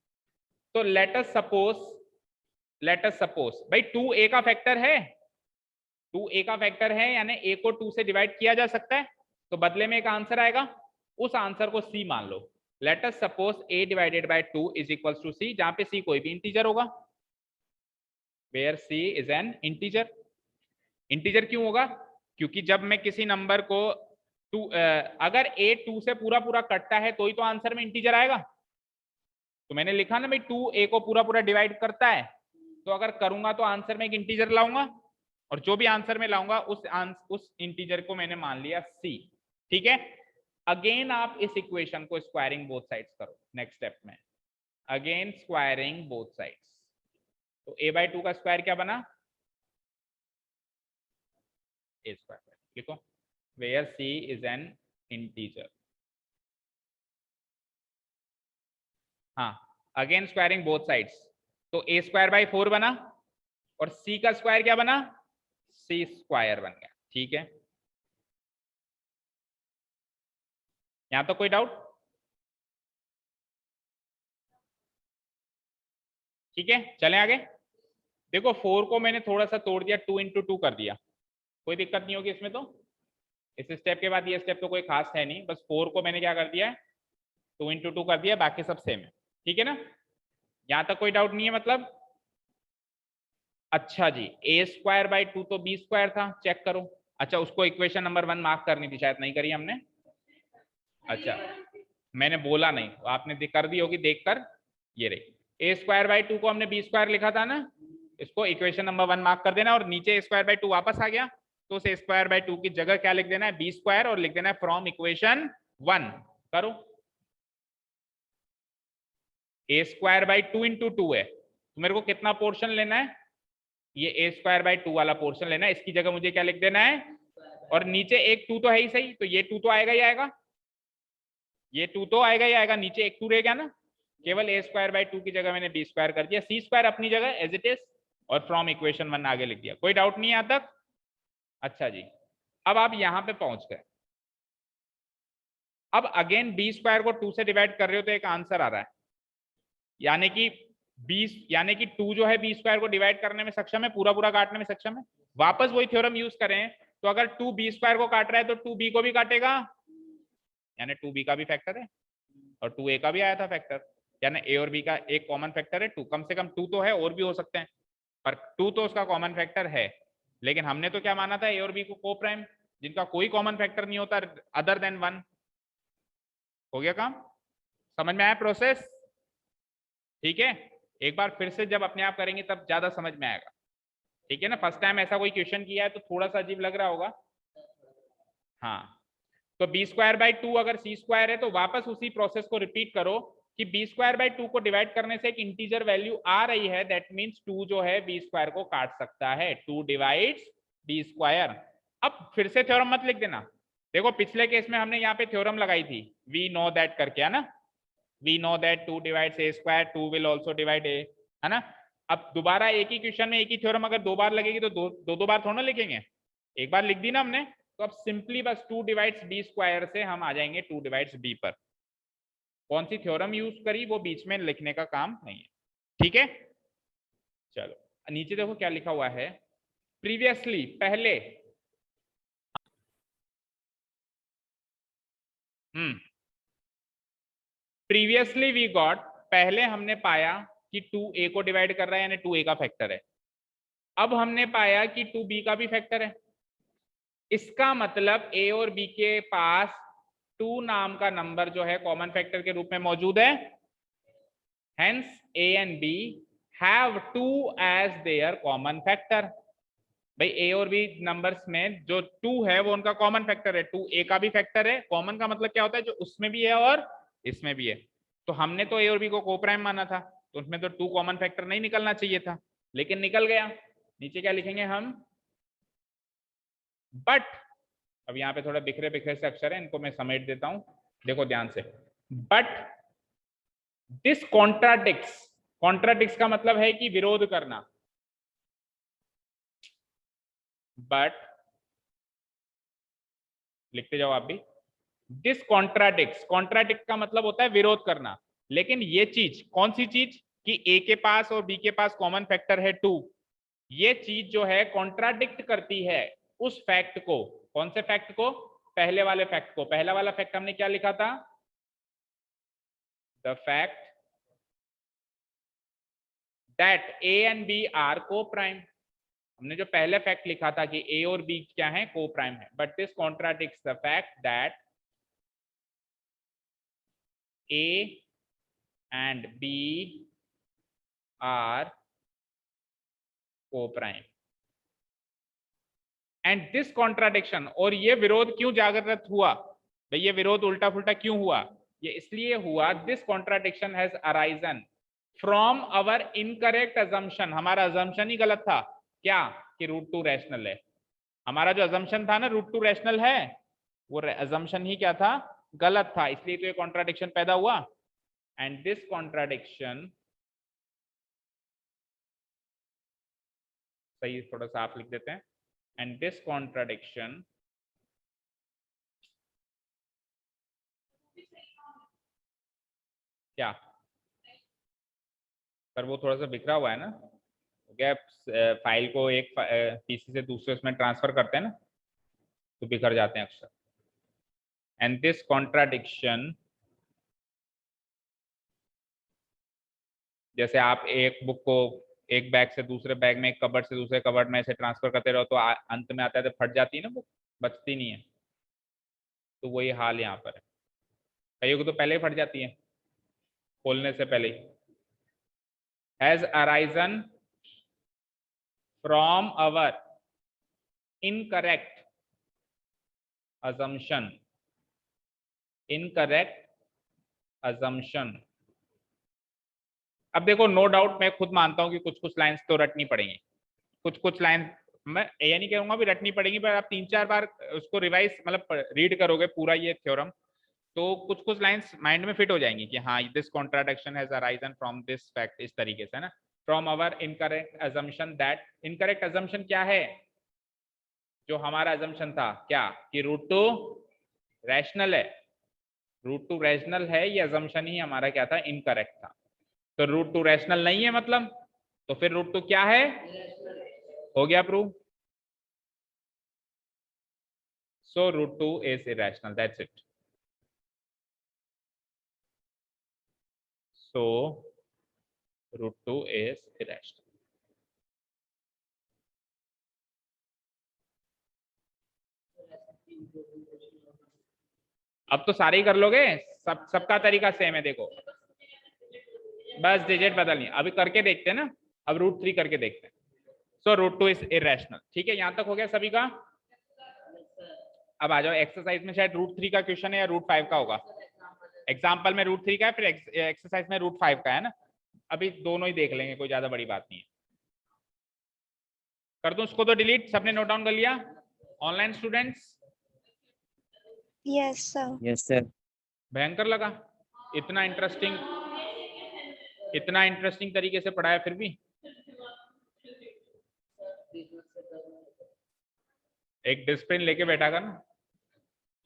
तो लेट अस सपोज भाई 2 a का फैक्टर है, 2 a का फैक्टर है यानी a को 2 से डिवाइड किया जा सकता है, तो बदले में एक आंसर आएगा, उस आंसर को c मान लो। Let us suppose a divided by 2 is equals to c, जहां पे c कोई भी इंटीजर होगा, where c is an integer. Integer क्यों होगा, क्योंकि जब मैं किसी नंबर को अगर a 2 से पूरा पूरा कटता है तो ही तो आंसर में इंटीजर आएगा, तो मैंने लिखा ना भाई 2 a को पूरा पूरा डिवाइड करता है, तो अगर करूंगा तो आंसर में एक इंटीजर लाऊंगा, और जो भी आंसर में लाऊंगा उस इंटीजर को मैंने मान लिया c, ठीक है। अगेन आप इस इक्वेशन को स्क्वायरिंग बोथ साइड्स करो, नेक्स्ट स्टेप में अगेन स्क्वायरिंग बोथ साइड्स, तो a/2 का स्क्वायर क्या बना, a स्क्वायर, लिखो where c is an integer. हाँ अगेन स्क्वायरिंग बोथ साइड्स, तो a स्क्वायर बाई 4 बना और c का स्क्वायर क्या बना, c स्क्वायर बन गया। ठीक है, यहां तो कोई डाउट? ठीक है, चलें आगे। देखो 4 को मैंने थोड़ा सा तोड़ दिया, 2 इंटू 2 कर दिया, कोई दिक्कत नहीं होगी इसमें। तो इस स्टेप के बाद ये स्टेप तो कोई खास है नहीं, बस 4 को मैंने क्या कर दिया है, 2 इंटू 2 कर दिया, बाकी सब सेम है। ठीक है ना, यहां तक कोई डाउट नहीं है मतलब? अच्छा जी, a स्क्वायर बाई 2 तो b स्क्वायर था, चेक करो। अच्छा, उसको इक्वेशन नंबर 1 मार्क करनी थी, शायद नहीं करी हमने। अच्छा, मैंने बोला नहीं, आपने कर दी होगी देखकर। ये रही, a स्क्वायर बाई 2 को हमने b स्क्वायर लिखा था ना, इसको इक्वेशन नंबर 1 मार्क कर देना, और नीचे a स्क्वायर बाई 2 वापस आ गया, तो उस a स्क्वायर बाई 2 की जगह क्या लिख देना है, b स्क्वायर, और लिख देना है फ्रॉम इक्वेशन 1। करो, a स्क्वायर बाई 2 इंटू 2 है, तो मेरे को कितना पोर्शन लेना है, ये a स्क्वायर बाई 2 वाला पोर्शन लेना है, इसकी जगह मुझे क्या लिख देना है, और नीचे एक 2 तो है ही सही, तो ये 2 तो आएगा ही आएगा, ये 2 तो आएगा ही आएगा, नीचे एक 2 रह गया ना, केवल a स्क्वायर बाई 2 की जगह मैंने b स्क्वायर कर दिया, c स्क्वायर अपनी जगह एज इट इज, और फ्रॉम इक्वेशन 1 आगे लिख दिया। कोई डाउट नहीं है यहां तक? अच्छा जी, अब आप यहां पे पहुंच गए। अब अगेन b स्क्वायर को 2 से डिवाइड कर रहे हो तो एक आंसर आ रहा है, यानी कि 2 जो है b स्क्वायर को डिवाइड करने में सक्षम है, पूरा पूरा काटने में सक्षम है। वापस वही थ्योरम यूज करें, तो अगर 2 b स्क्वायर को काट रहा है तो 2b को भी काटेगा, यानी 2b का भी फैक्टर है, और 2a का भी आया था फैक्टर, यानी a और b का एक कॉमन फैक्टर है 2, कम से कम 2 तो है, और भी हो सकते हैं, पर 2 तो उसका कॉमन फैक्टर है। लेकिन हमने तो क्या माना था, a और b को को प्राइम, जिनका कोई कॉमन फैक्टर नहीं होता अदर देन 1। हो गया काम, समझ में आया प्रोसेस? ठीक है, एक बार फिर से जब अपने आप करेंगे तब ज्यादा समझ में आएगा। ठीक है ना, फर्स्ट टाइम ऐसा कोई क्वेश्चन किया है तो थोड़ा सा अजीब लग रहा होगा। हाँ, तो b स्क्वायर बाई 2 अगर c स्क्वायर है तो वापस उसी प्रोसेस को रिपीट करो कि b स्क्वायर बाई 2 को डिवाइड करने से एक इंटीजर वैल्यू आ रही है, दैट मींस 2 जो है b स्क्वायर को काट सकता है, 2 डिवाइड्स b स्क्वायर। अब फिर से थ्योरम मत लिख देना, देखो पिछले केस में हमने यहाँ पे थ्योरम लगाई थी वी नो दैट करके, है ना, we know that 2 divides a square, 2 will also divide a, है ना। अब दोबारा एक ही क्वेश्चन में एक ही थ्योरम अगर 2 बार लगेगी तो दो बार थोड़ा ना लिखेंगे, एक बार लिख दी ना हमने, तो अब सिंपली बस 2 डिवाइड्स b स्क्वायर से हम आ जाएंगे 2 डिवाइड्स b पर। कौन सी थ्योरम यूज करी वो बीच में लिखने का काम नहीं है। ठीक है, चलो नीचे देखो क्या लिखा हुआ है, प्रीवियसली पहले, प्रीवियसली वी गॉट, पहले हमने पाया कि 2a को डिवाइड कर रहा है, यानी 2a का फैक्टर है। अब हमने पाया कि 2b का भी फैक्टर है, इसका मतलब a और b के पास 2 नाम का नंबर जो है कॉमन फैक्टर के रूप में मौजूद है, hence a and b have 2 as their common factor। भाई a और b नंबर्स में जो 2 है वो उनका कॉमन फैक्टर है, 2 a का भी फैक्टर है, कॉमन का मतलब क्या होता है, जो उसमें भी है और इसमें भी है। तो हमने तो a और b को कोप्राइम माना था, तो उसमें तो 2 कॉमन फैक्टर नहीं निकलना चाहिए था, लेकिन निकल गया। नीचे क्या लिखेंगे हम, बट, अब यहाँ पे थोड़ा बिखरे बिखरे से अक्षर है, इनको मैं समेट देता हूं, देखो ध्यान से, बट दिस कॉन्ट्राडिक्ट्स, कॉन्ट्राडिक्ट्स का मतलब है कि विरोध करना, बट लिखते जाओ आप भी, दिस कॉन्ट्राडिक्ट्स, कॉन्ट्राडिक्ट का मतलब होता है विरोध करना, लेकिन ये चीज कौन सी चीज कि a के पास और b के पास कॉमन फैक्टर है 2, ये चीज जो है कॉन्ट्राडिक्ट करती है उस फैक्ट को, कौन से फैक्ट को, पहले वाले फैक्ट को। पहला वाला फैक्ट हमने क्या लिखा था, the fact that a and b are coprime, हमने जो पहले फैक्ट लिखा था कि a और b क्या है, को प्राइम है, but this contradicts the fact that a and b are coprime, and this contradiction, और ये विरोध क्यों जागृत हुआ, भाई ये विरोध उल्टा फुल्टा क्यों हुआ, ये इसलिए हुआ, this contradiction has arisen from our incorrect assumption, हमारा अजम्पशन ही गलत था, क्या, कि √2 रैशनल है। हमारा जो अजम्पशन था ना √2 रैशनल है, वो अजम्पशन ही क्या था, गलत था, इसलिए तो ये कॉन्ट्राडिक्शन पैदा हुआ। एंड दिस कॉन्ट्राडिक्शन सही थोड़ा सा आप लिख देते हैं, एंड दिस कॉन्ट्राडिक्शन क्या, पर वो थोड़ा सा बिखरा हुआ है ना, क्या फाइल को एक पीसी से दूसरे उसमें ट्रांसफर करते हैं ना तो बिखर जाते हैं अक्सर। एंड दिस कॉन्ट्राडिक्शन, जैसे आप एक बुक को एक बैग से दूसरे बैग में, एक कबर्ड से दूसरे कबर्ड में ऐसे ट्रांसफर करते रहो तो अंत में आता है तो फट जाती है ना बुक, बचती नहीं है, तो वही हाल यहाँ पर है। कईयों को तो पहले ही फट जाती है खोलने से पहले ही। Has arisen from our incorrect assumption, incorrect assumption। अब देखो नो डाउट मैं खुद मानता हूं कि कुछ कुछ लाइंस तो रटनी पड़ेंगी, कुछ कुछ लाइन मैं ये नहीं कहूंगा भी रटनी पड़ेगी, पर आप 3-4 बार उसको रिवाइज मतलब रीड करोगे पूरा ये थ्योरम तो कुछ कुछ लाइंस माइंड में फिट हो जाएंगी कि हाँ this contradiction has arisen from this fact, इस तरीके से ना, from our incorrect assumption that. Incorrect assumption क्या है, जो हमारा assumption था क्या कि रूट टू रैशनल है, रूट टू रैशनल है, ये assumption ही हमारा क्या था, इनकरेक्ट था। तो रूट टू रैशनल नहीं है मतलब, तो फिर रूट टू क्या है, हो गया prove. So root two is irrational, that's it. So root two is irrational. अब तो सारे ही कर लोगे, सबका तरीका सेम है, देखो बस डिजिट बदलनी, अभी करके देखते हैं ना, अब रूट 3 करके देखते हैं। So root two is irrational, ठीक है, यहां तक हो गया सभी का। अब आ जाओ एक्सरसाइज में, शायद रूट 3 का क्वेश्चन है या रूट 5 का होगा। एग्जाम्पल में रूट 3 का है, फिर एक्सरसाइज में रूट 5 का है ना, अभी दोनों ही देख लेंगे, कोई ज्यादा बड़ी बात नहीं है। कर दूं उसको तो डिलीट, सबने नोट डाउन कर लिया online students? Yes sir. Yes sir. भयंकर लगा, इतना इंटरेस्टिंग तरीके से पढ़ाया फिर भी। एक डिसिप्लिन लेके बैठा कर ना।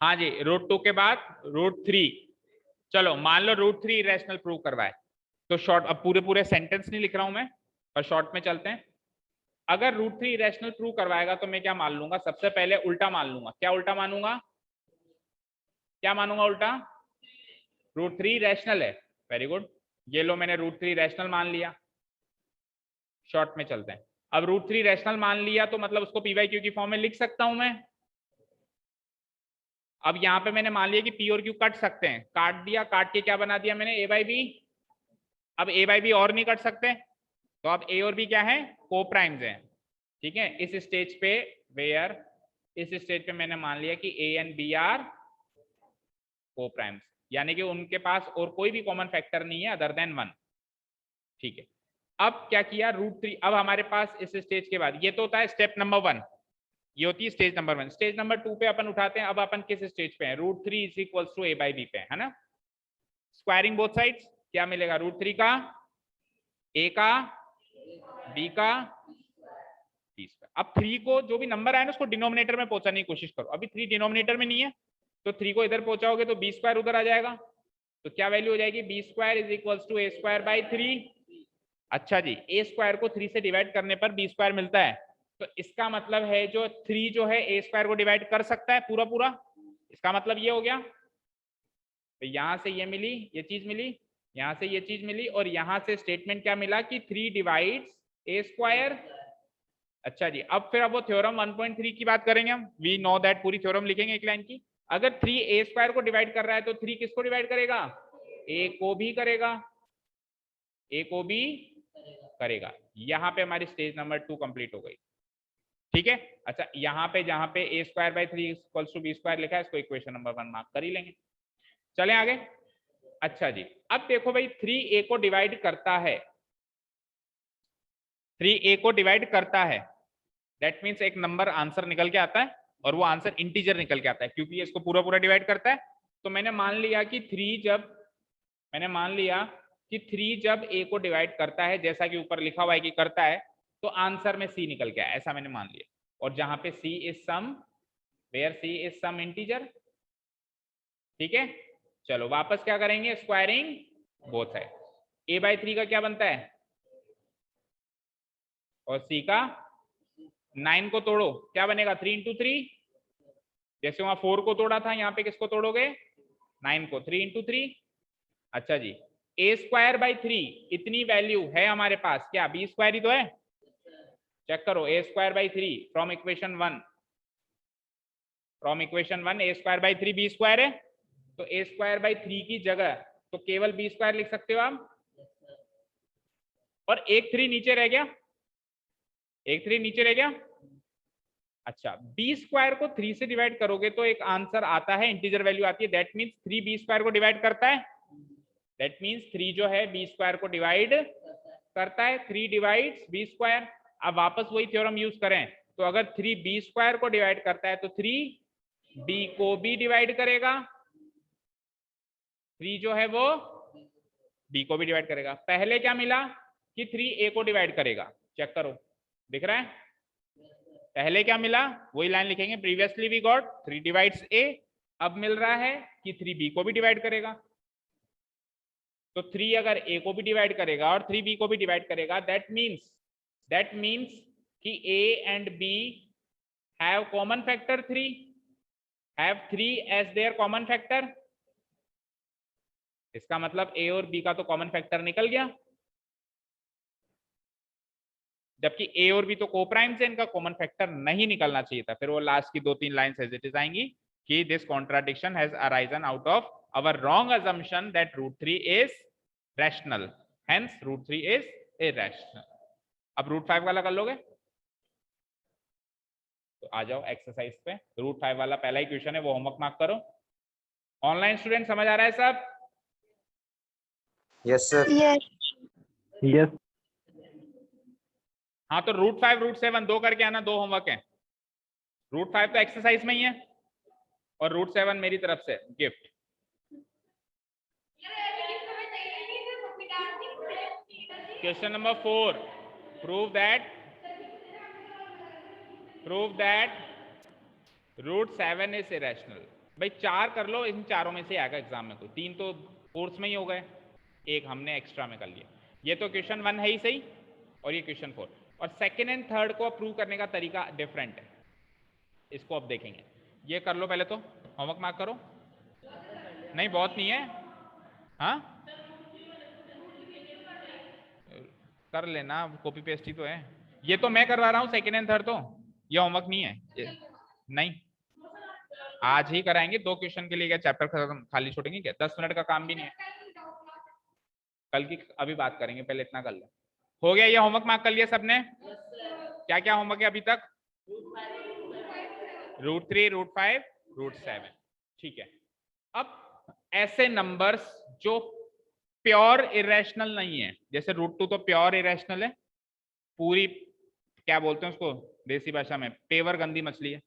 हाँ जी, रूट 2 के बाद रूट 3, चलो मान लो रूट 3 इरेशनल प्रूव करवाए, तो शॉर्ट, अब पूरे पूरे सेंटेंस नहीं लिख रहा हूं मैं, पर शॉर्ट में चलते हैं। अगर रूट 3 इरेशनल प्रूव करवाएगा तो मैं क्या मान लूंगा, सबसे पहले उल्टा मान लूंगा। क्या उल्टा मानूंगा, क्या मानूंगा उल्टा, रूट 3 रैशनल है, वेरी गुड, ये लो मैंने रूट 3 रैशनल मान लिया। शॉर्ट में चलते हैं, अब रूट 3 रैशनल मान लिया तो मतलब उसको पी वाई क्यू की फॉर्म में लिख सकता हूं मैं। अब यहां पे मैंने मान लिया कि पी और क्यू कट सकते हैं, काट दिया, काट के क्या बना दिया मैंने, ए बाई बी। अब ए बाई बी और नहीं कट सकते, तो अब ए और बी क्या है, को प्राइम्स हैं, ठीक है। इस स्टेज पे वेयर, इस स्टेज पे मैंने मान लिया कि ए एंड बी आर को प्राइम्स, यानी कि उनके पास और कोई भी कॉमन फैक्टर नहीं है अदर देन 1, ठीक है। अब क्या किया, रूट 3, अब हमारे पास इस स्टेज के बाद, ये तो होता है स्टेप नंबर 1, ये होती है स्टेज नंबर 1। स्टेज नंबर 2 पे अपन उठाते हैं, अब अपन किस स्टेज पे हैं, root 3 is equals to A by B पे, है ना। स्क्वायरिंग बोथ साइड्स, क्या मिलेगा, रूट 3 का ए का बी का बी स्क्वायर। अब 3 को जो भी नंबर आए ना उसको डिनोमिनेटर में पहुंचाने की कोशिश करो, अभी 3 डिनोमिनेटर में नहीं है तो 3 को इधर पहुंचाओगे तो बी स्क्वायर उधर आ जाएगा, तो क्या वैल्यू हो जाएगी, B square is equals to A square by 3। अच्छा जी, ए स्क्वायर को 3 से डिवाइड करने पर बी स्क्वायर मिलता है, तो इसका मतलब है जो 3 जो है ए स्क्वायर को डिवाइड कर सकता है पूरा पूरा, इसका मतलब ये हो गया। तो यहां से ये मिली, ये चीज मिली, यहां से ये चीज मिली, और यहां से स्टेटमेंट क्या मिला कि 3 डिवाइड्स ए स्क्वायर। अच्छा जी, अब फिर अब वो थ्योरम 1.3 की बात करेंगे हम, वी नो दैट, पूरी थ्योरम लिखेंगे एक लाइन की। अगर 3 ए स्क्वायर को डिवाइड कर रहा है तो 3 किसको डिवाइड करेगा, ए को भी करेगा, ए को भी करेगा। यहाँ पे हमारी स्टेज नंबर 2 कंप्लीट हो गई, ठीक है। अच्छा, यहाँ पे जहां पे A square by 3 equals to B square लिखा है, इसको इक्वेशन नंबर 1 मार्क कर ही लेंगे। चले आगे। अच्छा जी, अब देखो भाई 3 ए को डिवाइड करता है, 3 ए को डिवाइड करता है, दैट मीन्स एक नंबर आंसर निकल के आता है, और वो आंसर इंटीजर निकल के आता है, क्योंकि इसको पूरा पूरा डिवाइड करता है। तो मैंने मान लिया कि 3 जब ए को डिवाइड करता है, जैसा कि ऊपर लिखा हुआ है कि करता है, तो आंसर में सी निकल के आया, ऐसा मैंने मान लिया। और जहां पे C is some, where C is some integer, ठीक है। चलो वापस क्या करेंगे, स्क्वायरिंग बोथ साइड। a/3 का क्या बनता है, और c का 9 को तोड़ो, क्या बनेगा 3 इंटू 3, जैसे वहां 4 को तोड़ा था, यहाँ पे किसको तोड़ोगे 9 को, 3 इंटू 3। अच्छा जी, a²/3 इतनी वैल्यू है हमारे पास, क्या b² ही तो है, चेक करो a²/3 from equation 1, from equation 1 a²/3 b² है, तो a²/3 की जगह तो केवल b² लिख सकते हो आप, और एक 3 नीचे रह गया, एक 3 नीचे रह गया। अच्छा, b² को 3 से डिवाइड करोगे तो एक आंसर आता है, इंटीजर वैल्यू आती है, दैट मींस 3 b² को डिवाइड करता है, दैट मींस 3 जो है b² को डिवाइड करता है, 3 डिवाइड्स b²। अब वापस वही थ्योरम यूज करें तो अगर 3 b² को डिवाइड करता है तो 3 b को भी डिवाइड करेगा, 3 जो है वो b को भी डिवाइड करेगा। पहले क्या मिला कि 3 a को डिवाइड करेगा, चेक करो दिख रहा है, पहले क्या मिला वही लाइन लिखेंगे, previously we got 3 divides a, अब मिल रहा है कि 3 b को भी डिवाइड करेगा। तो 3 अगर a को भी डिवाइड करेगा और 3 b को भी डिवाइड करेगा, दैट मींस कि a and b have common factor 3, have 3 as their common factor. इसका मतलब a और b का तो कॉमन फैक्टर निकल गया, जबकि a और b तो कोप्राइम से, इनका कॉमन फैक्टर नहीं निकलना चाहिए था। फिर वो लास्ट की 2-3 लाइंस एज इट इज आएंगी कि this contradiction has arisen out of our wrong assumption that √3 is rational, hence √3 is irrational। अब √5 वाला कर लोगे, तो आ जाओ एक्सरसाइज पे। √5 वाला पहला ही क्वेश्चन है, वो होमवर्क मार्क करो। ऑनलाइन स्टूडेंट समझ आ रहा है सब? Yes sir. यस। हाँ, तो √5 √7 दो करके आना, 2 होमवर्क है। √5 तो एक्सरसाइज में ही है और √7 मेरी तरफ से gift. Question number 4, prove that √7 is irrational. भाई 4 कर लो, इन चारों में से आएगा एग्जाम में कोई, 3 तो कोर्स में ही हो गए, एक हमने एक्स्ट्रा में कर लिया। ये तो क्वेश्चन 1 है ही सही, और ये क्वेश्चन 4, और सेकेंड एंड थर्ड को प्रूव करने का तरीका डिफरेंट है, इसको अब देखेंगे। ये कर लो पहले, तो होमवर्क मार्क करो। नहीं बहुत नहीं है, हाँ कर लेना, कॉपी पेस्ट ही तो है। ये तो मैं करवा रहा हूँ सेकेंड एंड थर्ड, तो ये होमवर्क नहीं है, नहीं आज ही कराएंगे। 2 क्वेश्चन के लिए क्या चैप्टर खाली छोड़ेंगे क्या, 10 मिनट का काम भी नहीं है, कल की अभी बात करेंगे, पहले इतना कर लो। हो गया, ये होमवर्क मार्क कर लिया सबने? क्या क्या होमवर्क है अभी तक? √3 √5 √7, ठीक है। अब ऐसे नंबर्स जो प्योर इरेशनल नहीं है, जैसे √2 तो प्योर इरेशनल है, पूरी क्या बोलते हैं उसको देसी भाषा में, पेवर गंदी मछली है,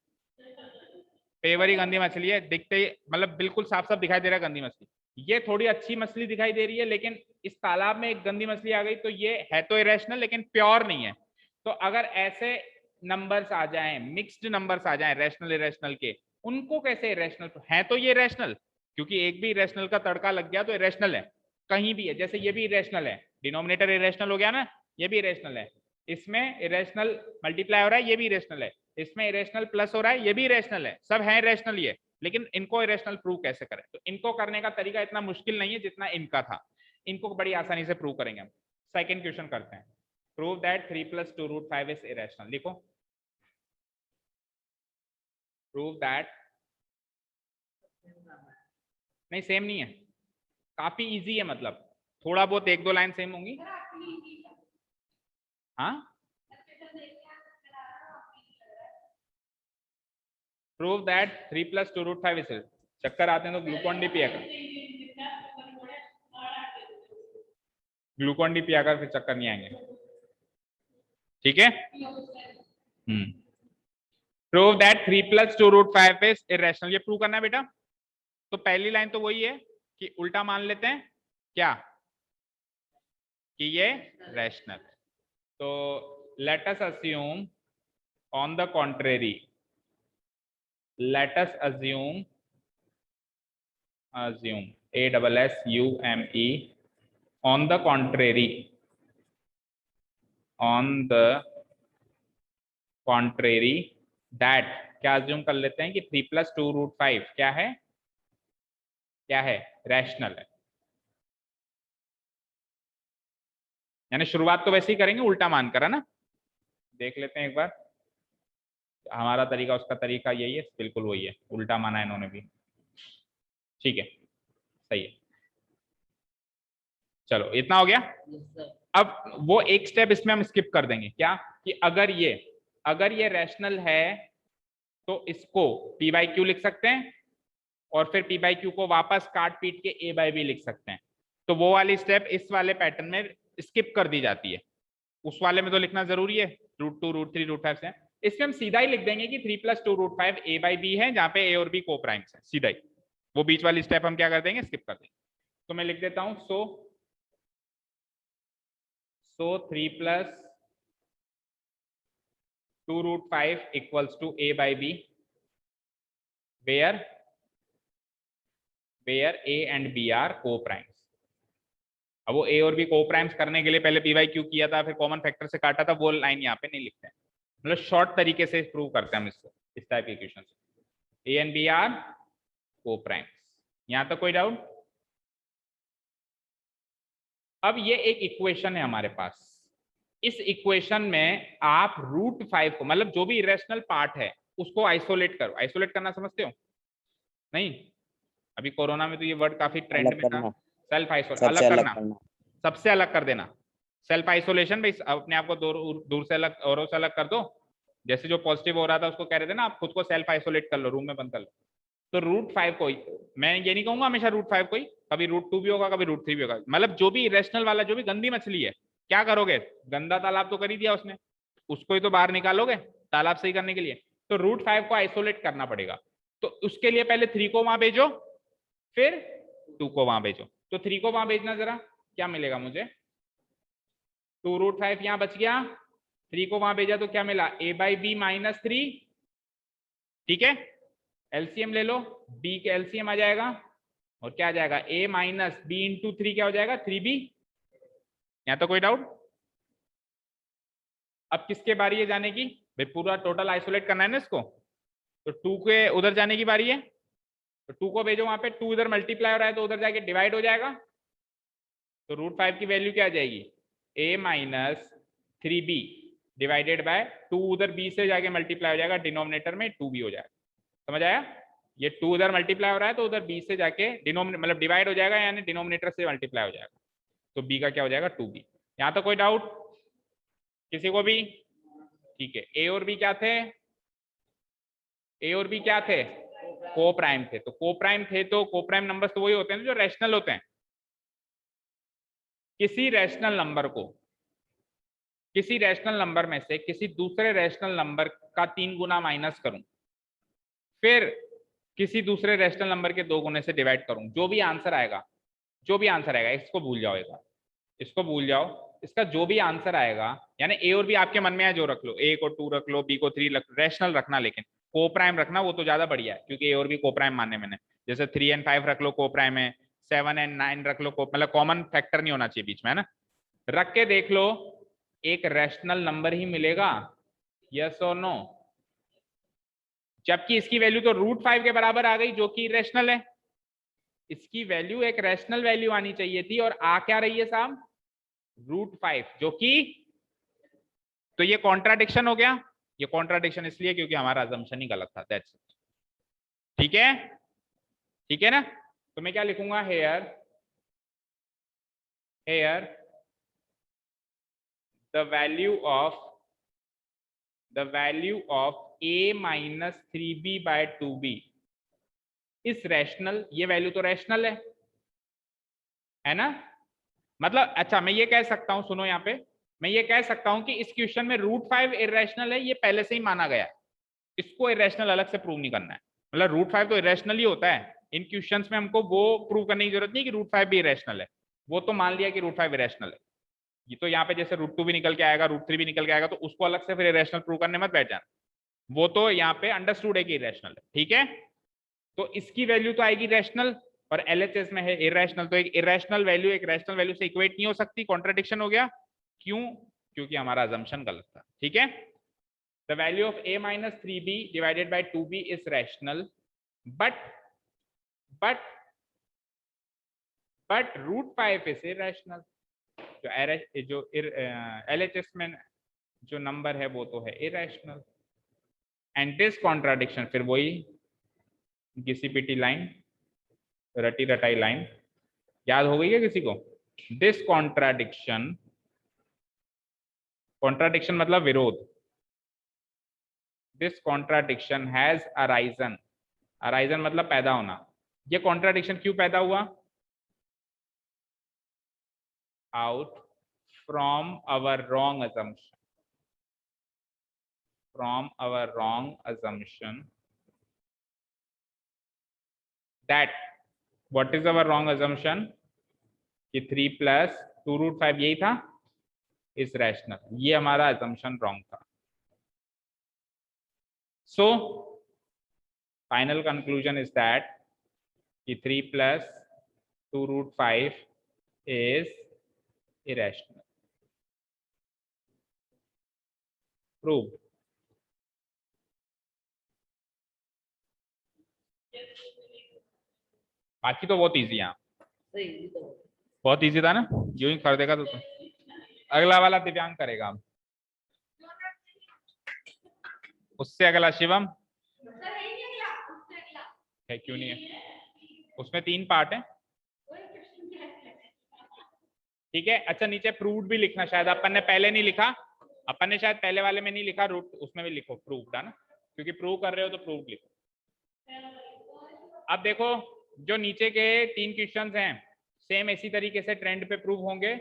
पेवर ही गंदी मछली है, दिखते ही मतलब बिल्कुल साफ साफ दिखाई दे रहा है गंदी मछली। ये थोड़ी अच्छी मछली दिखाई दे रही है, लेकिन इस तालाब में एक गंदी मछली आ गई, तो ये है तो इरेशनल लेकिन प्योर नहीं है। तो अगर ऐसे नंबर्स आ जाएं, मिक्स्ड नंबर्स आ जाएं रैशनल इरेशनल के, उनको कैसे इरेशनल है, तो ये इरेशनल, क्योंकि एक भी इरेशनल का तड़का लग गया तो इरेशनल है, कहीं भी है। जैसे ये भी इरेशनल है, डिनोमिनेटर इरेशनल हो गया ना, ये भी इरेशनल है, इसमें इरेशनल मल्टीप्लाई हो रहा है, ये भी इरेशनल है, इसमें इरेशनल प्लस हो रहा है, ये भी इरेशनल है, सब है इरेशनल ये, लेकिन इनको इरेशनल प्रूव कैसे करें? तो इनको करने का तरीका इतना मुश्किल नहीं है जितना इनका था, इनको बड़ी आसानी से प्रूव करेंगे हम। सेकंड क्वेश्चन करते हैं, प्रूव दैट 3 + 2 √5 इज इरेशनल। लिखो, प्रूव दैट, नहीं सेम नहीं है, काफी इजी है, मतलब थोड़ा बहुत 1-2 लाइन सेम होंगी। हाँ, प्रूव दैट 3 + 2 √5 इज, चक्कर आते हैं तो ग्लूकोन डी पिया कर, ग्लूकोन डी पिया कर, फिर चक्कर नहीं आएंगे, ठीक है। प्रूव दैट 3 + 2 √5 इज इरेशनल, ये प्रूव करना है बेटा। तो पहली लाइन तो वही है कि उल्टा मान लेते हैं क्या, कि ये रैशनल। तो let us assume on the contrary, let us assume ASSUME, on the contrary, that क्या assume कर लेते हैं कि 3 + 2√5 क्या है रैशनल है। यानी शुरुआत तो वैसे ही करेंगे उल्टा मानकर, है ना। देख लेते हैं एक बार, हमारा तरीका उसका तरीका यही है, बिल्कुल वही है, उल्टा माना इन्होंने भी। ठीक है, सही है। चलो इतना हो गया। अब वो एक स्टेप इसमें हम स्किप कर देंगे, क्या कि अगर ये रैशनल है तो इसको p/q लिख सकते हैं और फिर p/q को वापस काट पीट के a/b लिख सकते हैं। तो वो वाली स्टेप इस वाले पैटर्न में स्किप कर दी जाती है, उस वाले में तो लिखना जरूरी है, √2 √3 √5 से। इसमें हम सीधा ही लिख देंगे कि 3 + 2√5 a/b है, जहां पे a और b को प्राइम्स है, सीधा ही। वो बीच वाली स्टेप हम क्या कर देंगे, स्किप कर देंगे। तो मैं लिख देता हूं सो 3 + 2√5 = a/b, where a and b are co-primes। अब वो a और b co-primes करने के लिए पहले p/q किया था, फिर कॉमन फैक्टर से काटा था, वो लाइन यहाँ पे नहीं लिखते हैं, मतलब शॉर्ट तरीके से प्रूव करते हैं हम इसको, इस टाइप के इक्वेशन से। a and b are co-primes। यहाँ तक कोई डाउट? अब ये एक इक्वेशन है हमारे पास, इस इक्वेशन में आप √5 को, मतलब जो भी इरेशनल पार्ट है उसको आइसोलेट करो। आइसोलेट करना समझते हो? नहीं, अभी कोरोना में तो ये वर्ड काफी ट्रेंड में था, सेल्फ आइसोलेट, अलग करना, सबसे अलग कर देना। सेल्फ आइसोलेशन भाई, अपने आप को दूर से अलग, औरों से अलग कर दो। जैसे जो पॉजिटिव हो रहा था उसको कह रहे थे ना, आप खुद को सेल्फ आइसोलेट कर लो, रूम में बंद कर लो। तो √5 को, मैं ये नहीं कहूंगा हमेशा √5 को ही, कभी √2 भी होगा, कभी √3 भी होगा, मतलब जो भी इरेशनल वाला, जो भी गंदी मछली है, क्या करोगे, गंदा तालाब तो कर ही दिया उसने, उसको ही तो बाहर निकालोगे तालाब सही करने के लिए। तो √5 को आइसोलेट करना पड़ेगा। तो उसके लिए पहले 3 को वहां भेजो, फिर 2 को वहां भेजो। तो 3 को वहां भेजना, जरा क्या मिलेगा मुझे, 2√5 यहां बच गया, 3 को वहां भेजा तो क्या मिला, a/b - 3। ठीक है, एलसीएम ले लो, b के एलसीएम आ जाएगा और क्या आ जाएगा, a - b × 3 क्या हो जाएगा, 3b। यहां तो कोई डाउट? अब किसके बारी है जाने की, भाई पूरा टोटल आइसोलेट करना है ना इसको, तो 2 के उधर जाने की बारी है। तो 2 को भेजो वहां पे, 2 इधर मल्टीप्लाई हो रहा है तो उधर जाके डिवाइड हो जाएगा। तो √5 की वैल्यू क्या आ जाएगी, a - 3b डिवाइडेड बाय 2, उधर b से जाके मल्टीप्लाई हो जाएगा, डिनोमिनेटर में 2b हो जाएगा। समझ आया? ये 2 उधर मल्टीप्लाई हो रहा है तो उधर b से जाके डिनोमिनेटर, मतलब डिवाइड हो जाएगा, यानी डिनोमिनेटर से मल्टीप्लाई हो जाएगा, तो b का क्या हो जाएगा, 2b। यहाँ तो कोई डाउट किसी को भी? ठीक है, a और b क्या थे, a और b क्या थे, को प्राइम थे। तो को प्राइम थे तो को प्राइम नंबर्स तो वही होते हैं जो रैशनल होते हैं। किसी रैशनल नंबर में से किसी दूसरे रैशनल नंबर का 3 गुना माइनस करूं, फिर किसी दूसरे रैशनल नंबर के 2 गुने से डिवाइड करूं, जो भी आंसर आएगा, इसको भूल जाओ, इसको भूल जाओ, इसका जो भी आंसर आएगा, यानी a और b आपके मन में है जो रख लो, a को 2 रख लो, b को 3 रैशनल रखना, लेकिन को प्राइम रखना, वो तो ज्यादा बढ़िया है, क्योंकि a और b को प्राइम मानने में, जैसे 3 and 5 रख लो को प्राइम है, 7 and 9 रख लो, मतलब कॉमन फैक्टर नहीं होना चाहिए बीच में, है ना। रख के देख लो, एक रैशनल नंबर ही मिलेगा, यस और नो, जबकि इसकी वैल्यू तो √5 के बराबर आ गई, जो कि रैशनल है। इसकी वैल्यू एक रैशनल वैल्यू आनी चाहिए थी, और आ क्या रही है साहब, √5, जो कि, तो ये कॉन्ट्राडिक्शन हो गया। ये कॉन्ट्राडिक्शन इसलिए क्योंकि हमारा अजम्पशन ही गलत था, दैट्स इट। ठीक है, ठीक है ना। तो मैं क्या लिखूंगा, hair the value of a - 3b/2b इस रैशनल, ये वैल्यू तो रैशनल है ना। मतलब अच्छा, मैं ये कह सकता हूं, सुनो यहाँ पे, मैं ये कह सकता हूं कि इस क्वेश्चन में √5 इरेशनल है, ये पहले से ही माना गया है, इसको इरेशनल अलग से प्रूव नहीं करना है। मतलब √5 तो इरेशनल ही होता है, इन क्वेश्चंस में हमको वो प्रूव करने की जरूरत नहीं कि √5 भी इरेशनल है, वो तो मान लिया कि √5 इरेशनल है। ये तो यहाँ पे जैसे √2 भी निकल के आएगा, √3 भी निकल के आएगा, तो उसको अलग से फिर इरेशनल प्रूव करने मत बैठ जाना, वो तो यहाँ पे अंडरस्टूड है कि इरेशनल है, ठीक है। तो इसकी वैल्यू तो आएगी रैशनल, और LHS में है इरेशनल, तो एक इरेशनल वैल्यू एक रैशनल वैल्यू से इक्वेट नहीं हो सकती, कॉन्ट्रडिक्शन हो गया। क्यों? क्योंकि हमारा अजम्पशन गलत था, ठीक है। The value of a minus 3b divided by 2b is rational, but √5 is irrational। जो LHS में जो नंबर है वो तो है इरेशनल, एंड दिस कॉन्ट्राडिक्शन, फिर वही घिसी पिटी लाइन, रटी रटाई लाइन, याद हो गई है किसी को? दिस कॉन्ट्राडिक्शन, कॉन्ट्राडिक्शन मतलब विरोध, this contradiction has arisen, arisen मतलब पैदा होना। ये कॉन्ट्राडिक्शन क्यों पैदा हुआ? Out from our wrong assumption, from our wrong assumption that, what is our wrong assumption? कि 3 plus 2√5 यही था, is rational, ये हमारा assumption wrong था। So final conclusion is that कि 3 plus 2√5 is irrational, proved। बाकी तो बहुत इजी है, बहुत इजी था ना, यूं ही कर देगा तो अगला वाला दिव्यांग करेगा, अब उससे अगला शिवम है, क्यों नहीं है? उसमें 3 पार्ट है, ठीक है। अच्छा नीचे प्रूव्ड भी लिखना, शायद अपन ने पहले नहीं लिखा, अपन ने शायद पहले वाले में नहीं लिखा, रूट उसमें भी लिखो प्रूव्ड, है ना, क्योंकि प्रूव कर रहे हो तो प्रूव्ड लिखो। अब देखो जो नीचे के 3 क्वेश्चंस हैं सेम इसी तरीके से ट्रेंड पे प्रूव होंगे।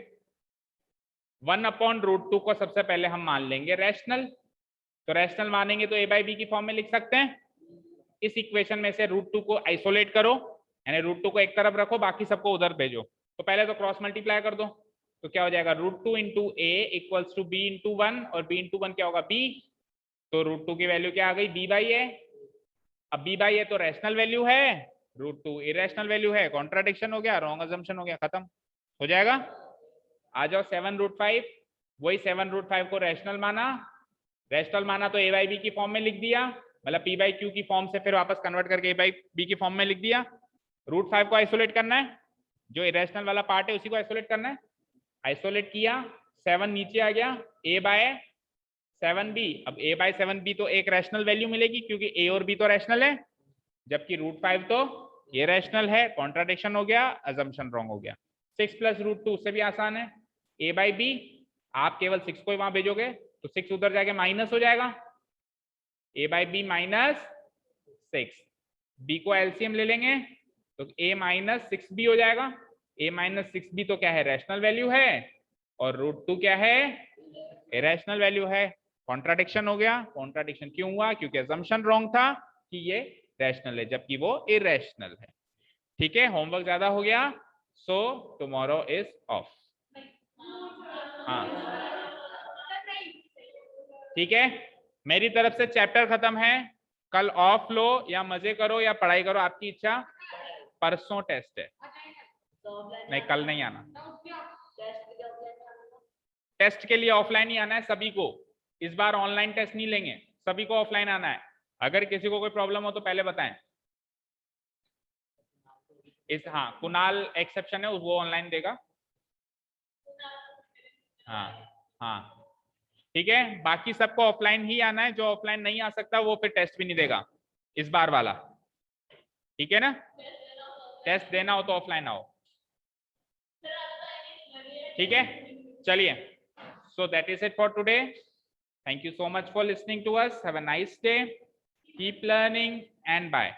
1/√2 को सबसे पहले हम मान लेंगे रैशनल, तो रैशनल मानेंगे तो a/b की फॉर्म में लिख सकते हैं। इस इक्वेशन में से √2 को आइसोलेट करो, यानी √2 को एक तरफ रखो, बाकी सबको उधर भेजो। तो पहले तो क्रॉस मल्टीप्लाई कर दो, तो क्या हो जाएगा √2 into a equals to b into 1, और b into 1 क्या होगा b, तो √2 की वैल्यू क्या आ गई b/a। अब b/a तो रैशनल वैल्यू है, √2 इरेशनल वैल्यू है, कॉन्ट्राडिक्शन हो गया, रॉन्ग अजम्पशन हो गया, खत्म हो जाएगा। आ जाओ 7√5, वही 7√5 को रैशनल माना, रैशनल माना तो a/b की फॉर्म में लिख दिया, मतलब p/q की फॉर्म से फिर वापस कन्वर्ट करके a/b की फॉर्म में लिख दिया। √5 को आइसोलेट करना है, जो इरेशनल वाला पार्ट है उसी को आइसोलेट करना है, आइसोलेट किया, 7 नीचे आ गया, a/7b। अब a/7b तो एक रैशनल वैल्यू मिलेगी क्योंकि a और b तो रैशनल है, जबकि √5 तो ये रैशनल है, कॉन्ट्राडिक्शन हो गया, अजम्पशन रॉन्ग हो गया। 6 + √2 उससे भी आसान है, a/b, आप केवल 6 को वहां भेजोगे तो 6 उधर जाके माइनस हो जाएगा, a/b -6, b को एलसीएम ले लेंगे तो a - 6b हो जाएगा। a - 6b तो क्या है, रैशनल वैल्यू है, और √2 क्या है, इरेशनल वैल्यू है, कॉन्ट्राडिक्शन हो गया। कॉन्ट्राडिक्शन क्यों हुआ? क्योंकि असम्पशन रॉन्ग था कि ये रैशनल है जबकि वो इरेशनल है, ठीक है। होमवर्क ज्यादा हो गया, सो टुमारो इज ऑफ। हाँ ठीक है, मेरी तरफ से चैप्टर खत्म है, कल ऑफ लो या मजे करो या पढ़ाई करो, आपकी इच्छा। परसों टेस्ट है, नहीं कल नहीं आना, टेस्ट के लिए ऑफलाइन ही आना है सभी को, इस बार ऑनलाइन टेस्ट नहीं लेंगे, सभी को ऑफलाइन आना है। अगर किसी को कोई प्रॉब्लम हो तो पहले बताएं। हाँ कुणाल एक्सेप्शन है, वो ऑनलाइन देगा। हाँ हाँ ठीक है, बाकी सबको ऑफलाइन ही आना है, जो ऑफलाइन नहीं आ सकता वो फिर टेस्ट भी नहीं देगा इस बार वाला, ठीक है ना। टेस्ट देना हो तो ऑफलाइन आओ, ठीक है। चलिए, so that is it for today. Thank you so much for listening to us. Have a nice day. Keep learning and bye.